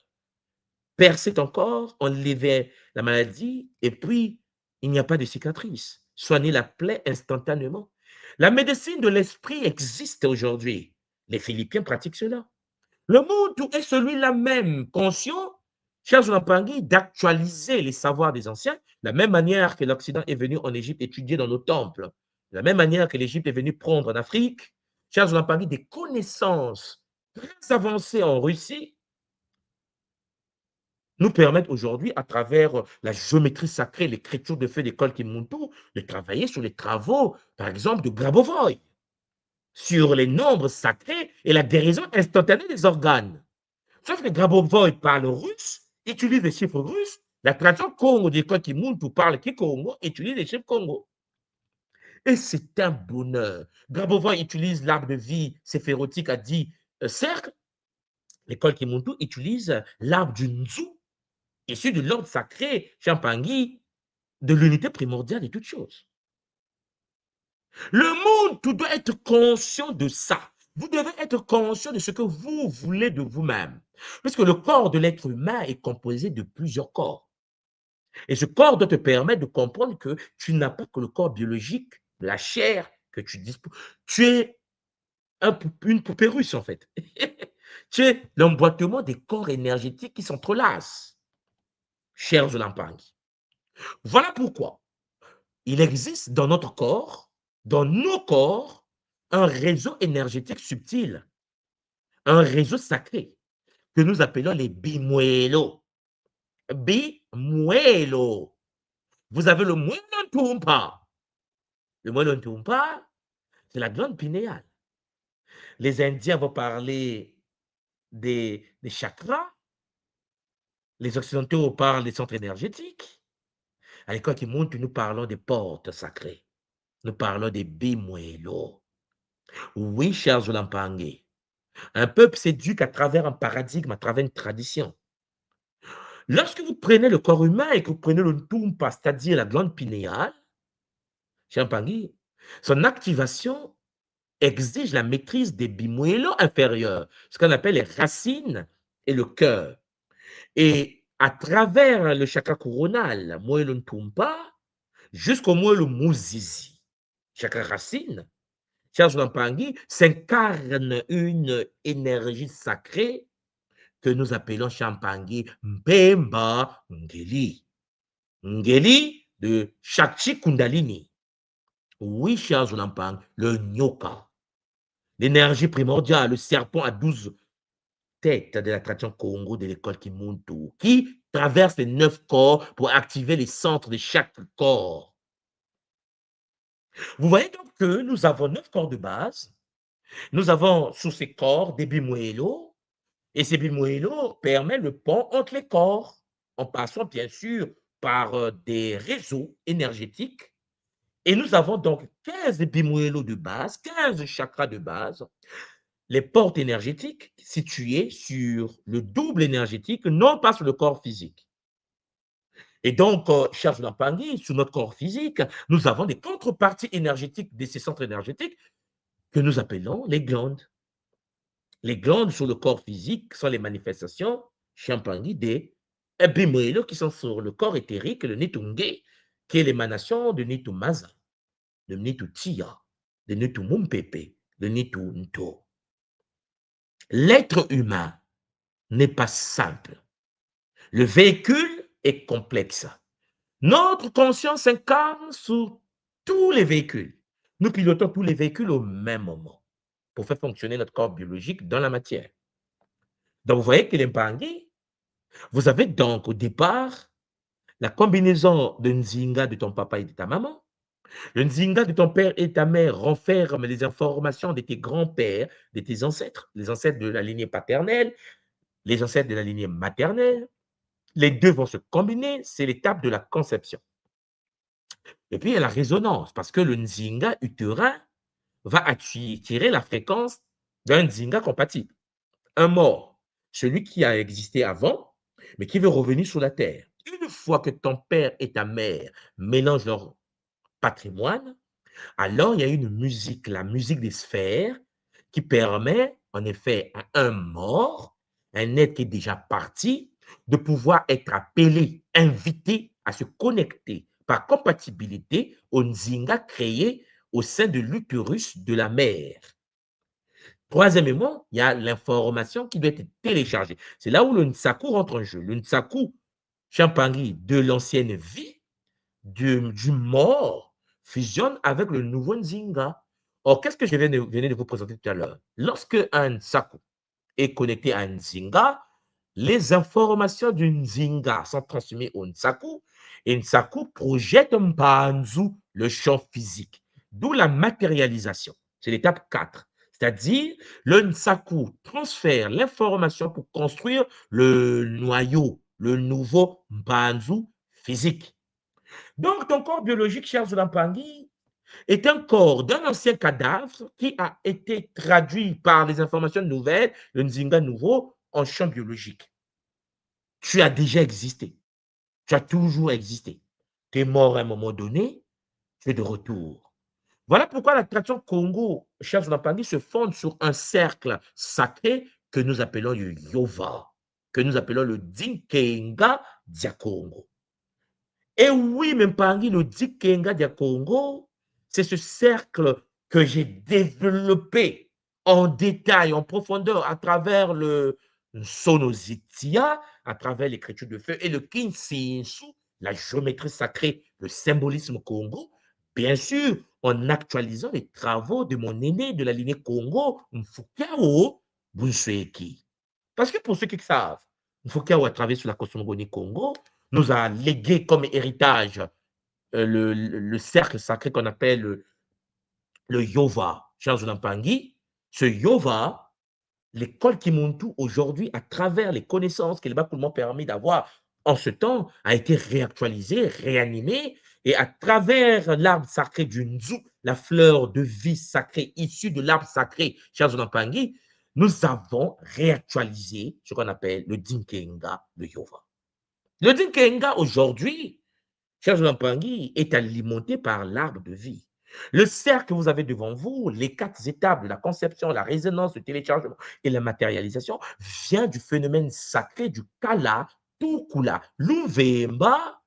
percer ton corps, enlever la maladie, et puis il n'y a pas de cicatrice. Soigner la plaie instantanément. La médecine de l'esprit existe aujourd'hui. Les Philippiens pratiquent cela. Le monde est celui-là même, conscient, cher Pangui, d'actualiser les savoirs des anciens, de la même manière que l'Occident est venu en Égypte étudier dans nos temples, de la même manière que l'Égypte est venue prendre en Afrique, cher Pangui, des connaissances très avancées en Russie, nous permettent aujourd'hui, à travers la géométrie sacrée, l'écriture de feu d'école Kimuntu, de travailler sur les travaux, par exemple, de Grabovoi, sur les nombres sacrés et la guérison instantanée des organes. Sauf que Grabovoi parle russe, utilise les chiffres russes, la tradition Congo d'école Kimuntu parle Kikongo, utilise les chiffres Congo. Et c'est un bonheur. Grabovoi utilise l'arbre de vie séphérotique à 10 cercles. L'école Kimuntu utilise l'arbre du Nzu, issu de l'ordre sacré, Champangui, de l'unité primordiale de toutes choses. Le monde, tout doit être conscient de ça. Vous devez être conscient de ce que vous voulez de vous-même. Parce que le corps de l'être humain est composé de plusieurs corps. Et ce corps doit te permettre de comprendre que tu n'as pas que le corps biologique, la chair que tu disposes. Tu es une poupée russe, en fait. Tu es l'emboîtement des corps énergétiques qui s'entrelacent, cher Zolampangi. Voilà pourquoi il existe dans notre corps, dans nos corps, un réseau énergétique subtil, un réseau sacré que nous appelons les bimuelo. Bimuelo. Vous avez le muelontumpa. Le muelontumpa, c'est la glande pinéale. Les Indiens vont parler des chakras. Les Occidentaux parlent des centres énergétiques. À l'école qui monte, nous parlons des portes sacrées. Nous parlons des bimuelo. Oui, cher Zolampangé, un peuple s'éduque à travers un paradigme, à travers une tradition. Lorsque vous prenez le corps humain et que vous prenez le ntumpa, c'est-à-dire la glande pinéale, cher Pangui, son activation exige la maîtrise des bimuélos inférieurs, ce qu'on appelle les racines et le cœur. Et à travers le chakra coronal, moelo ntumpa, jusqu'au moelo muzizi, chakra racine, cher Pangui, s'incarne une énergie sacrée que nous appelons Champangui Mpemba Ngeli. Ngeli de Shakti Kundalini. Oui, cher Zulampang, le Nyoka, l'énergie primordiale, le serpent à 12 têtes de la tradition Congo de l'école Kimuntu, qui traverse les 9 corps pour activer les centres de chaque corps. Vous voyez donc que nous avons 9 corps de base. Nous avons sous ces corps des bimuelo, et ces bimuelo permettent le pont entre les corps, en passant bien sûr par des réseaux énergétiques. Et nous avons donc 15 bimuelo de base, 15 chakras de base, les portes énergétiques situées sur le double énergétique, non pas sur le corps physique. Et donc, cher Zulampangi, sur notre corps physique, nous avons des contreparties énergétiques de ces centres énergétiques que nous appelons les glandes. Les glandes sur le corps physique sont les manifestations, Champangui, des Ebimoelo qui sont sur le corps éthérique, le Nitunge, qui est l'émanation de Nitumaza, de Nitutia, de Nitumumpepe, de Nitunto. L'être humain n'est pas simple. Le véhicule est complexe. Notre conscience incarne sur tous les véhicules. Nous pilotons tous les véhicules au même moment pour faire fonctionner notre corps biologique dans la matière. Donc, vous voyez que l'Impangi, vous avez donc au départ la combinaison de Nzinga de ton papa et de ta maman. Le Nzinga de ton père et ta mère renferme les informations de tes grands-pères, de tes ancêtres, les ancêtres de la lignée paternelle, les ancêtres de la lignée maternelle. Les deux vont se combiner, c'est l'étape de la conception. Et puis, il y a la résonance, parce que le Nzinga utérin va attirer la fréquence d'un Nzinga compatible. Un mort, celui qui a existé avant, mais qui veut revenir sur la terre. Une fois que ton père et ta mère mélangent leur patrimoine, alors il y a une musique, la musique des sphères, qui permet, en effet, à un mort, un être qui est déjà parti, de pouvoir être appelé, invité à se connecter par compatibilité au Nzinga créé au sein de l'utérus de la mère. Troisièmement, il y a l'information qui doit être téléchargée. C'est là où le Nsaku rentre en jeu. Le Nsaku Champangui de l'ancienne vie, du mort, fusionne avec le nouveau Nzinga. Or, qu'est-ce que je venais de vous présenter tout à l'heure? Lorsque un Nsaku est connecté à un Nzinga, les informations du Nzinga sont transmises au Nsaku et Nsaku projette Mpanzu, le champ physique, d'où la matérialisation. C'est l'étape 4. C'est-à-dire, le Nsaku transfère l'information pour construire le noyau, le nouveau Mpanzu physique. Donc, ton corps biologique, cher Zulampangi, est un corps d'un ancien cadavre qui a été traduit par les informations nouvelles, le Nzinga nouveau, en champ biologique. Tu as déjà existé. Tu as toujours existé. Tu es mort à un moment donné, tu es de retour. Voilà pourquoi la tradition Congo, cher Zulampangi, se fonde sur un cercle sacré que nous appelons le Yova, que nous appelons le Dinkenga Diakongo. Et oui, Mpangi, le Dikenga Diakongo, c'est ce cercle que j'ai développé en détail, en profondeur, à travers le Sonozitia, à travers l'écriture de feu, et le Kinsinsu, la géométrie sacrée, le symbolisme Congo, bien sûr, en actualisant les travaux de mon aîné de la lignée Congo, Mfukao Bunsueki. Parce que pour ceux qui savent, Mfukao a travaillé sur la cosmogonie Congo, nous a légué comme héritage le cercle sacré qu'on appelle le Yova, Charles Lampangi. Ce Yova, l'école Kimuntu, aujourd'hui, à travers les connaissances que les Bakoulmans permis d'avoir en ce temps, a été réactualisé, réanimé, et à travers l'arbre sacré du Nzu, la fleur de vie sacrée issue de l'arbre sacré Charles Lampangi, nous avons réactualisé ce qu'on appelle le Dinkenga, le Yova. Le Dinkenga, aujourd'hui, cher Lampangi, est alimenté par l'arbre de vie. Le cercle que vous avez devant vous, les 4 étapes de la conception, la résonance, le téléchargement et la matérialisation, vient du phénomène sacré du Kala, Tukula, l'Uvemba,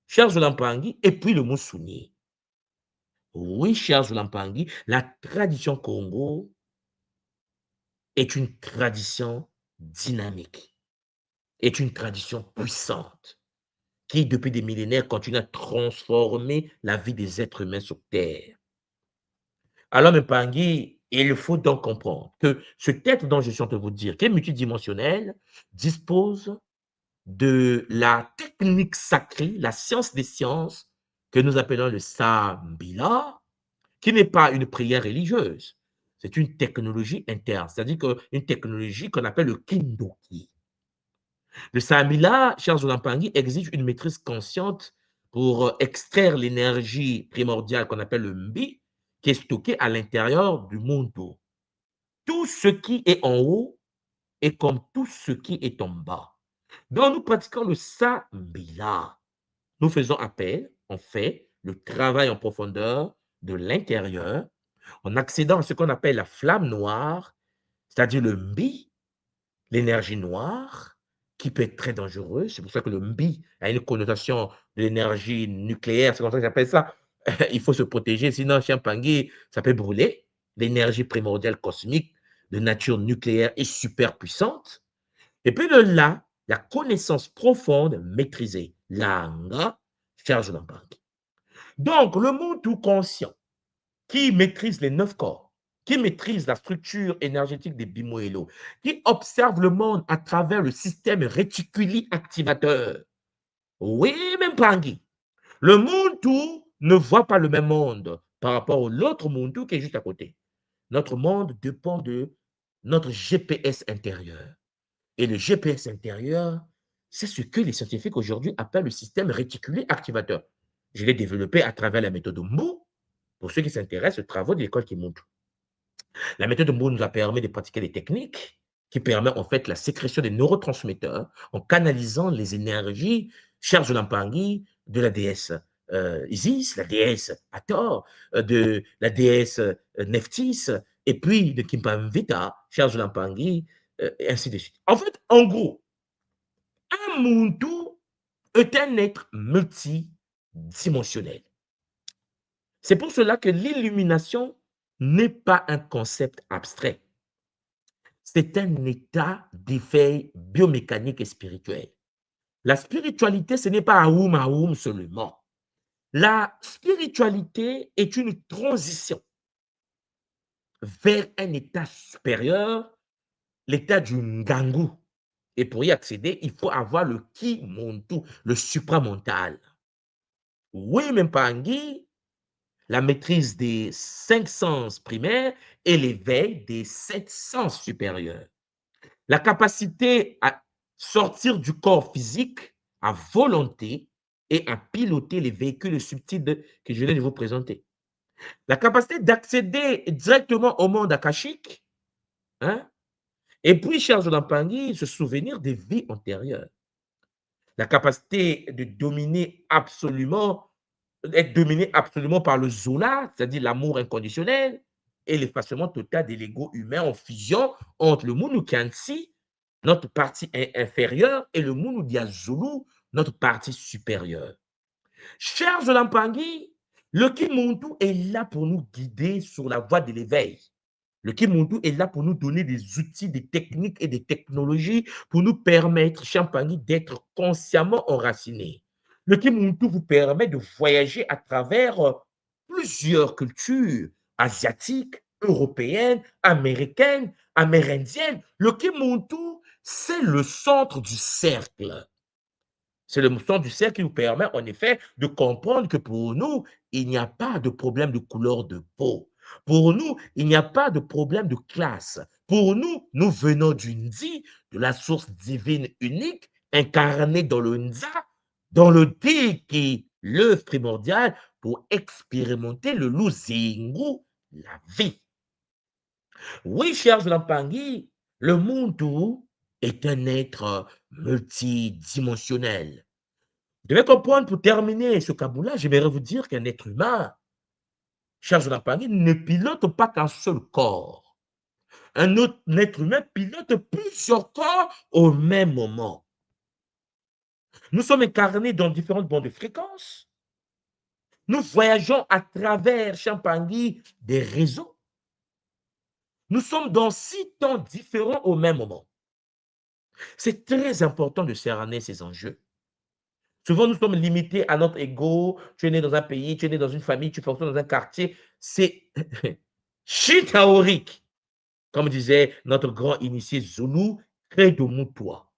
cher Lampangi, et puis le Moussuni. Oui, cher Lampangi, la tradition Congo est une tradition dynamique, est une tradition puissante, qui, depuis des millénaires, continue à transformer la vie des êtres humains sur Terre. Alors, Mpangi, il faut donc comprendre que ce être dont je suis en train de vous dire, qui est multidimensionnel, dispose de la technique sacrée, la science des sciences, que nous appelons le Sambila, qui n'est pas une prière religieuse. C'est une technologie interne, c'est-à-dire une technologie qu'on appelle le Kindoki. Le Sambila, cher Zolampangi, exige une maîtrise consciente pour extraire l'énergie primordiale qu'on appelle le Mbi, qui est stockée à l'intérieur du mundo. Tout ce qui est en haut est comme tout ce qui est en bas. Donc, nous pratiquons le Sambila. Nous faisons appel, on fait le travail en profondeur de l'intérieur en accédant à ce qu'on appelle la flamme noire, c'est-à-dire le Mbi, l'énergie noire, qui peut être très dangereuse. C'est pour ça que le Mbi a une connotation de l'énergie nucléaire, c'est comme ça que j'appelle ça. Il faut se protéger, sinon, chien Pangui, ça peut brûler. L'énergie primordiale cosmique de nature nucléaire est super puissante. Et puis de là, la connaissance profonde maîtrisée, l'anga, charge l'impact. Donc, le monde tout conscient qui maîtrise les 9 corps, qui maîtrise la structure énergétique des bimoélos, qui observe le monde à travers le système réticuli activateur. Oui, même Pangui. Le monde tout ne voit pas le même monde par rapport à l'autre monde tout qui est juste à côté. Notre monde dépend de notre GPS intérieur. Et le GPS intérieur, c'est ce que les scientifiques aujourd'hui appellent le système réticulé activateur. Je l'ai développé à travers la méthode Mbu, pour ceux qui s'intéressent aux travaux de l'école qui montre. La méthode Mbu nous a permis de pratiquer des techniques qui permettent en fait la sécrétion des neurotransmetteurs en canalisant les énergies chères Lampangi de la déesse Isis, la déesse Hathor, de la déesse Nephthys, et puis de Kimpamvita, chères Lampangi, et ainsi de suite. En fait, en gros, un Muntu est un être multidimensionnel. C'est pour cela que l'illumination n'est pas un concept abstrait. C'est un état d'éveil biomécanique et spirituel. La spiritualité, ce n'est pas aoum seulement. La spiritualité est une transition vers un état supérieur, l'état du Ngangu. Et pour y accéder, il faut avoir le Kimuntu, le supramental. Oui, même Pangui, la maîtrise des 5 sens primaires et l'éveil des 7 sens supérieurs. La capacité à sortir du corps physique à volonté et à piloter les véhicules subtils que je viens de vous présenter. La capacité d'accéder directement au monde akashique, hein, et puis, cher Jodampangui, se souvenir des vies antérieures. La capacité de dominer absolument être dominé absolument par le Zola, c'est-à-dire l'amour inconditionnel, et l'effacement total de l'ego humain en fusion entre le Munu Kansi, notre partie inférieure, et le Munu Diazulu, notre partie supérieure. Cher Zolampangi, le Kimuntu est là pour nous guider sur la voie de l'éveil. Le Kimuntu est là pour nous donner des outils, des techniques et des technologies pour nous permettre, Champagny, d'être consciemment enracinés. Le Kimuntu vous permet de voyager à travers plusieurs cultures asiatiques, européennes, américaines, amérindiennes. Le Kimuntu, c'est le centre du cercle. C'est le centre du cercle qui nous permet en effet de comprendre que pour nous, il n'y a pas de problème de couleur de peau. Pour nous, il n'y a pas de problème de classe. Pour nous, nous venons du Ndi, de la source divine unique, incarnée dans le Nza, dans le Di qui est l'œuvre primordiale pour expérimenter le Luzingu, la vie. Oui, cher Lampangi, le Muntu est un être multidimensionnel. Vous devez comprendre, pour terminer ce kaboula, j'aimerais vous dire qu'un être humain, cher Jonathan, ne pilote pas qu'un seul corps. Un autre être humain pilote plusieurs corps au même moment. Nous sommes incarnés dans différentes bandes de fréquences. Nous voyageons à travers Champangui des réseaux. Nous sommes dans 6 temps différents au même moment. C'est très important de cerner ces enjeux. Souvent, nous sommes limités à notre ego. Tu es né dans un pays, tu es né dans une famille, tu fonctionnes dans un quartier. C'est Chitaorik, comme disait notre grand initié Zulu, crée de Moutoua.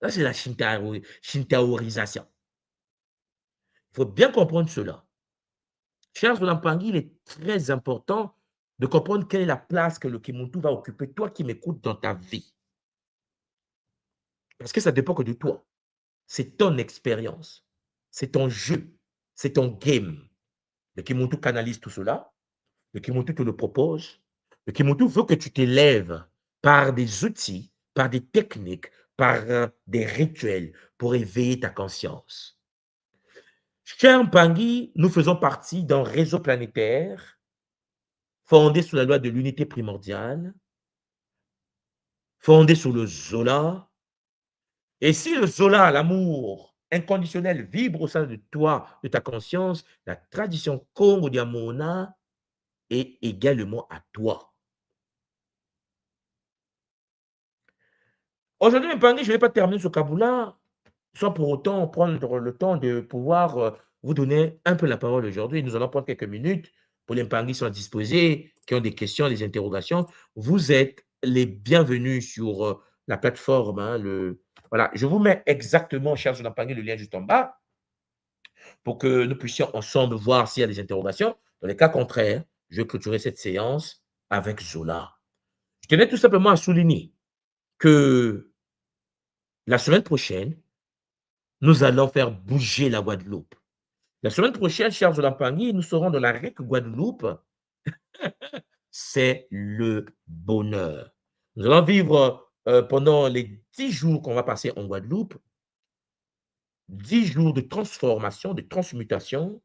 Ça, c'est la Shintaorisation. Il faut bien comprendre cela. Cher Zolampangi, il est très important de comprendre quelle est la place que le Kimuntu va occuper, toi qui m'écoutes dans ta vie. Parce que ça dépend que de toi. C'est ton expérience, c'est ton jeu, c'est ton game. Le Kimuntu canalise tout cela, le Kimuntu te le propose. Le Kimuntu veut que tu t'élèves par des outils, par des techniques, par des rituels pour éveiller ta conscience. Cher Mpangi, nous faisons partie d'un réseau planétaire fondé sous la loi de l'unité primordiale, fondé sur le Zola. Et si le Zola, l'amour inconditionnel, vibre au sein de toi, de ta conscience, la tradition Congo Diamona est également à toi. Aujourd'hui, Mpangi, je ne vais pas terminer ce Kabula sans pour autant prendre le temps de pouvoir vous donner un peu la parole aujourd'hui. Nous allons prendre quelques minutes pour les Mpangi qui sont disposés, qui ont des questions, des interrogations. Vous êtes les bienvenus sur la plateforme. Hein, voilà. Je vous mets exactement, cher Mpangi, le lien juste en bas pour que nous puissions ensemble voir s'il y a des interrogations. Dans les cas contraires, je vais clôturer cette séance avec Zola. Je tenais tout simplement à souligner que la semaine prochaine, nous allons faire bouger la Guadeloupe. La semaine prochaine, chers Zolampagni, nous serons dans la RIC Guadeloupe. C'est le bonheur. Nous allons vivre pendant les 10 jours qu'on va passer en Guadeloupe, 10 jours de transformation, de transmutation.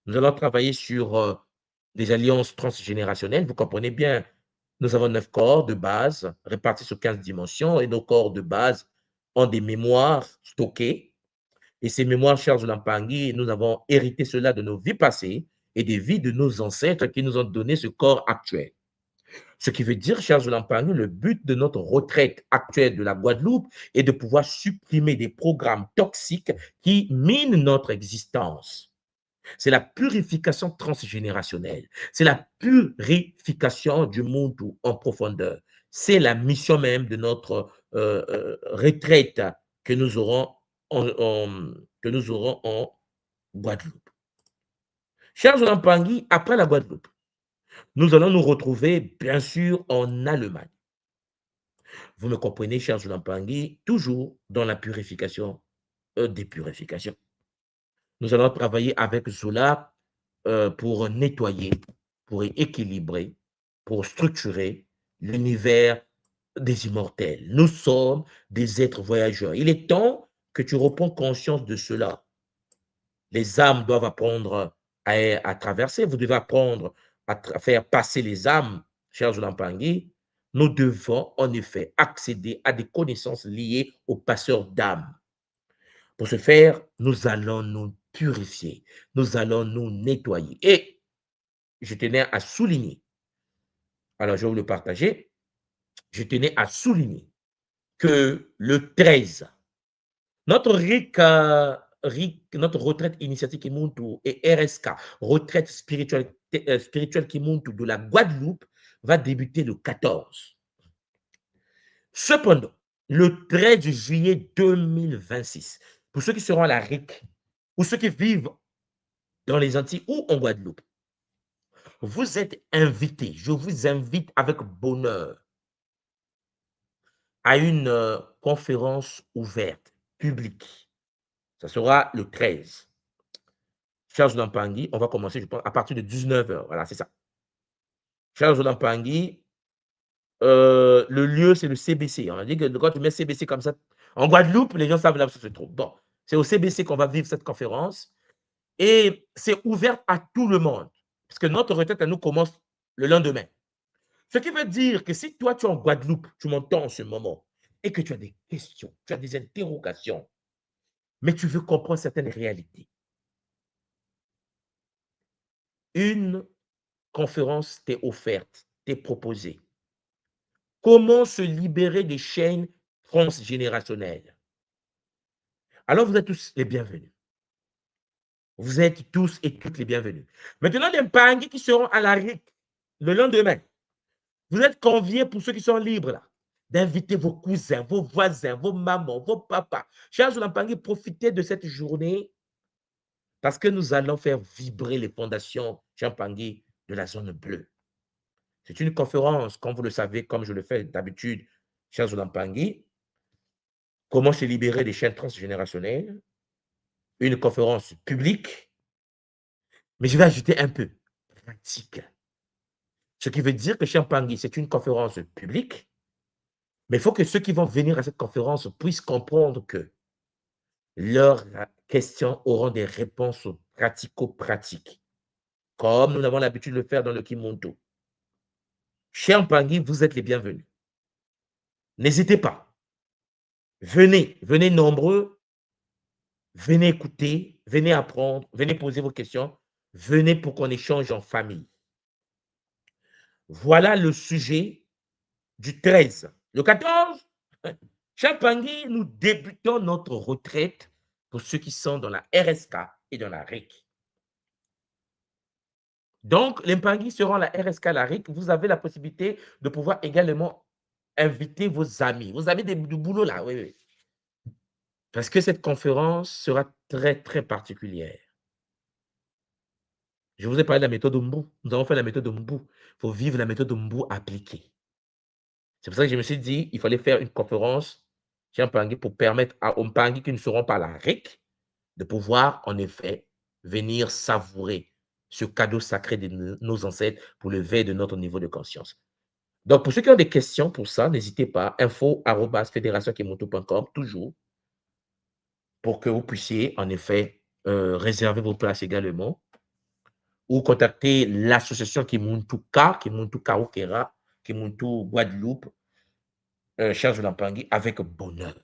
Nous allons travailler sur des alliances transgénérationnelles. Vous comprenez bien, nous avons 9 corps de base répartis sur 15 dimensions et nos corps de base ont des mémoires stockées. Et ces mémoires, chers Lampangi, nous avons hérité cela de nos vies passées et des vies de nos ancêtres qui nous ont donné ce corps actuel. Ce qui veut dire, chers Lampangi, le but de notre retraite actuelle de la Guadeloupe est de pouvoir supprimer des programmes toxiques qui minent notre existence. C'est la purification transgénérationnelle. C'est la purification du monde en profondeur. C'est la mission même de notre retraite que nous aurons que nous aurons en Guadeloupe. Chers Lampangi, après la Guadeloupe, nous allons nous retrouver, bien sûr, en Allemagne. Vous me comprenez, chers Lampangi, toujours dans la purification des purifications. Nous allons travailler avec Zola pour nettoyer, pour équilibrer, pour structurer l'univers des immortels. Nous sommes des êtres voyageurs. Il est temps que tu reprends conscience de cela. Les âmes doivent apprendre à traverser. Vous devez apprendre à faire passer les âmes, chers Lampangi. Nous devons en effet accéder à des connaissances liées aux passeurs d'âmes. Pour ce faire, nous allons nous purifier, nous allons nous nettoyer. Et je tenais à souligner, alors je vais vous le partager, je tenais à souligner que le 13, notre notre retraite initiatique Kimuntu et RSK, retraite spirituelle Kimuntu de la Guadeloupe, va débuter le 14. Cependant, le 13 juillet 2026, pour ceux qui seront à la RIC, ou ceux qui vivent dans les Antilles ou en Guadeloupe, vous êtes invités, je vous invite avec bonheur à une conférence ouverte, publique. Ça sera le 13. Charles Lampangi, on va commencer, je pense, à partir de 19h. Voilà, c'est ça. Charles Lampangi, le lieu, c'est le CBC. On a dit que quand tu mets CBC comme ça, en Guadeloupe, les gens savent là où ça se trouve. Bon, c'est au CBC qu'on va vivre cette conférence. Et c'est ouvert à tout le monde. Parce que notre retraite, elle nous commence le lendemain. Ce qui veut dire que si toi, tu es en Guadeloupe, tu m'entends en ce moment, et que tu as des questions, tu as des interrogations, mais tu veux comprendre certaines réalités, une conférence t'est offerte, t'est proposée. Comment se libérer des chaînes transgénérationnelles? Alors, vous êtes tous les bienvenus. Vous êtes tous et toutes les bienvenus. Maintenant, les Mpangi qui seront à la RIC, Le lendemain, vous êtes conviés, pour ceux qui sont libres là, d'inviter vos cousins, vos voisins, vos mamans, vos papas. Chers Zulampangui, profitez de cette journée parce que nous allons faire vibrer les fondations Champangui de la zone bleue. C'est une conférence, comme vous le savez, comme je le fais d'habitude, chers Zulampangui, comment se libérer des chaînes transgénérationnelles, une conférence publique, mais je vais ajouter un peu pratique. Ce qui veut dire que Champangui, c'est une conférence publique, mais il faut que ceux qui vont venir à cette conférence puissent comprendre que leurs questions auront des réponses pratico-pratiques, comme nous avons l'habitude de le faire dans le Kimonto. Champangui, vous êtes les bienvenus. N'hésitez pas. Venez, venez nombreux, venez écouter, venez apprendre, venez poser vos questions, venez pour qu'on échange en famille. Voilà le sujet du 13. Le 14, Champangui, nous débutons notre retraite pour ceux qui sont dans la RSK et dans la RIC. Donc, les Mpangui seront la RSK, la RIC. Vous avez la possibilité de pouvoir également inviter vos amis du boulot là, oui, oui. Parce que cette conférence sera très, très particulière. Je vous ai parlé de la méthode Mbu. Nous avons fait la méthode Mbu. Il faut vivre la méthode Mbu appliquée. C'est pour ça que je me suis dit, il fallait faire une conférence chez Mpangui pour permettre aux Mpangui qui ne seront pas la RIC de pouvoir, en effet, venir savourer ce cadeau sacré de nos ancêtres pour le veille de notre niveau de conscience. Donc, pour ceux qui ont des questions pour ça, n'hésitez pas, info@fédérationkemoto.com, toujours, pour que vous puissiez, en effet, réserver vos places également, ou contacter l'association Kimuntu Kaukera, Kimuntu Guadeloupe, Charles Lampangui, avec bonheur.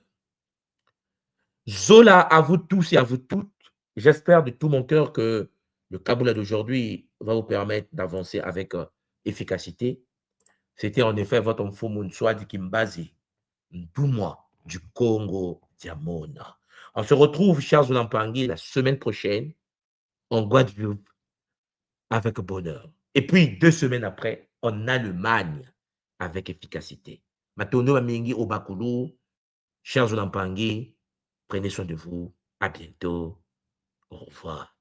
Zola, à vous tous et à vous toutes, j'espère de tout mon cœur que le Kaboula d'aujourd'hui va vous permettre d'avancer avec efficacité. C'était en effet votre Mfumu Nswadi Kimbazi, Ndoumwa du Congo Diamona. On se retrouve, chers Zulampangui, la semaine prochaine en Guadeloupe avec bonheur. Et puis, 2 semaines après, en Allemagne avec efficacité. Matono Amingi Obakulu, chers Zulampangui, prenez soin de vous. À bientôt. Au revoir.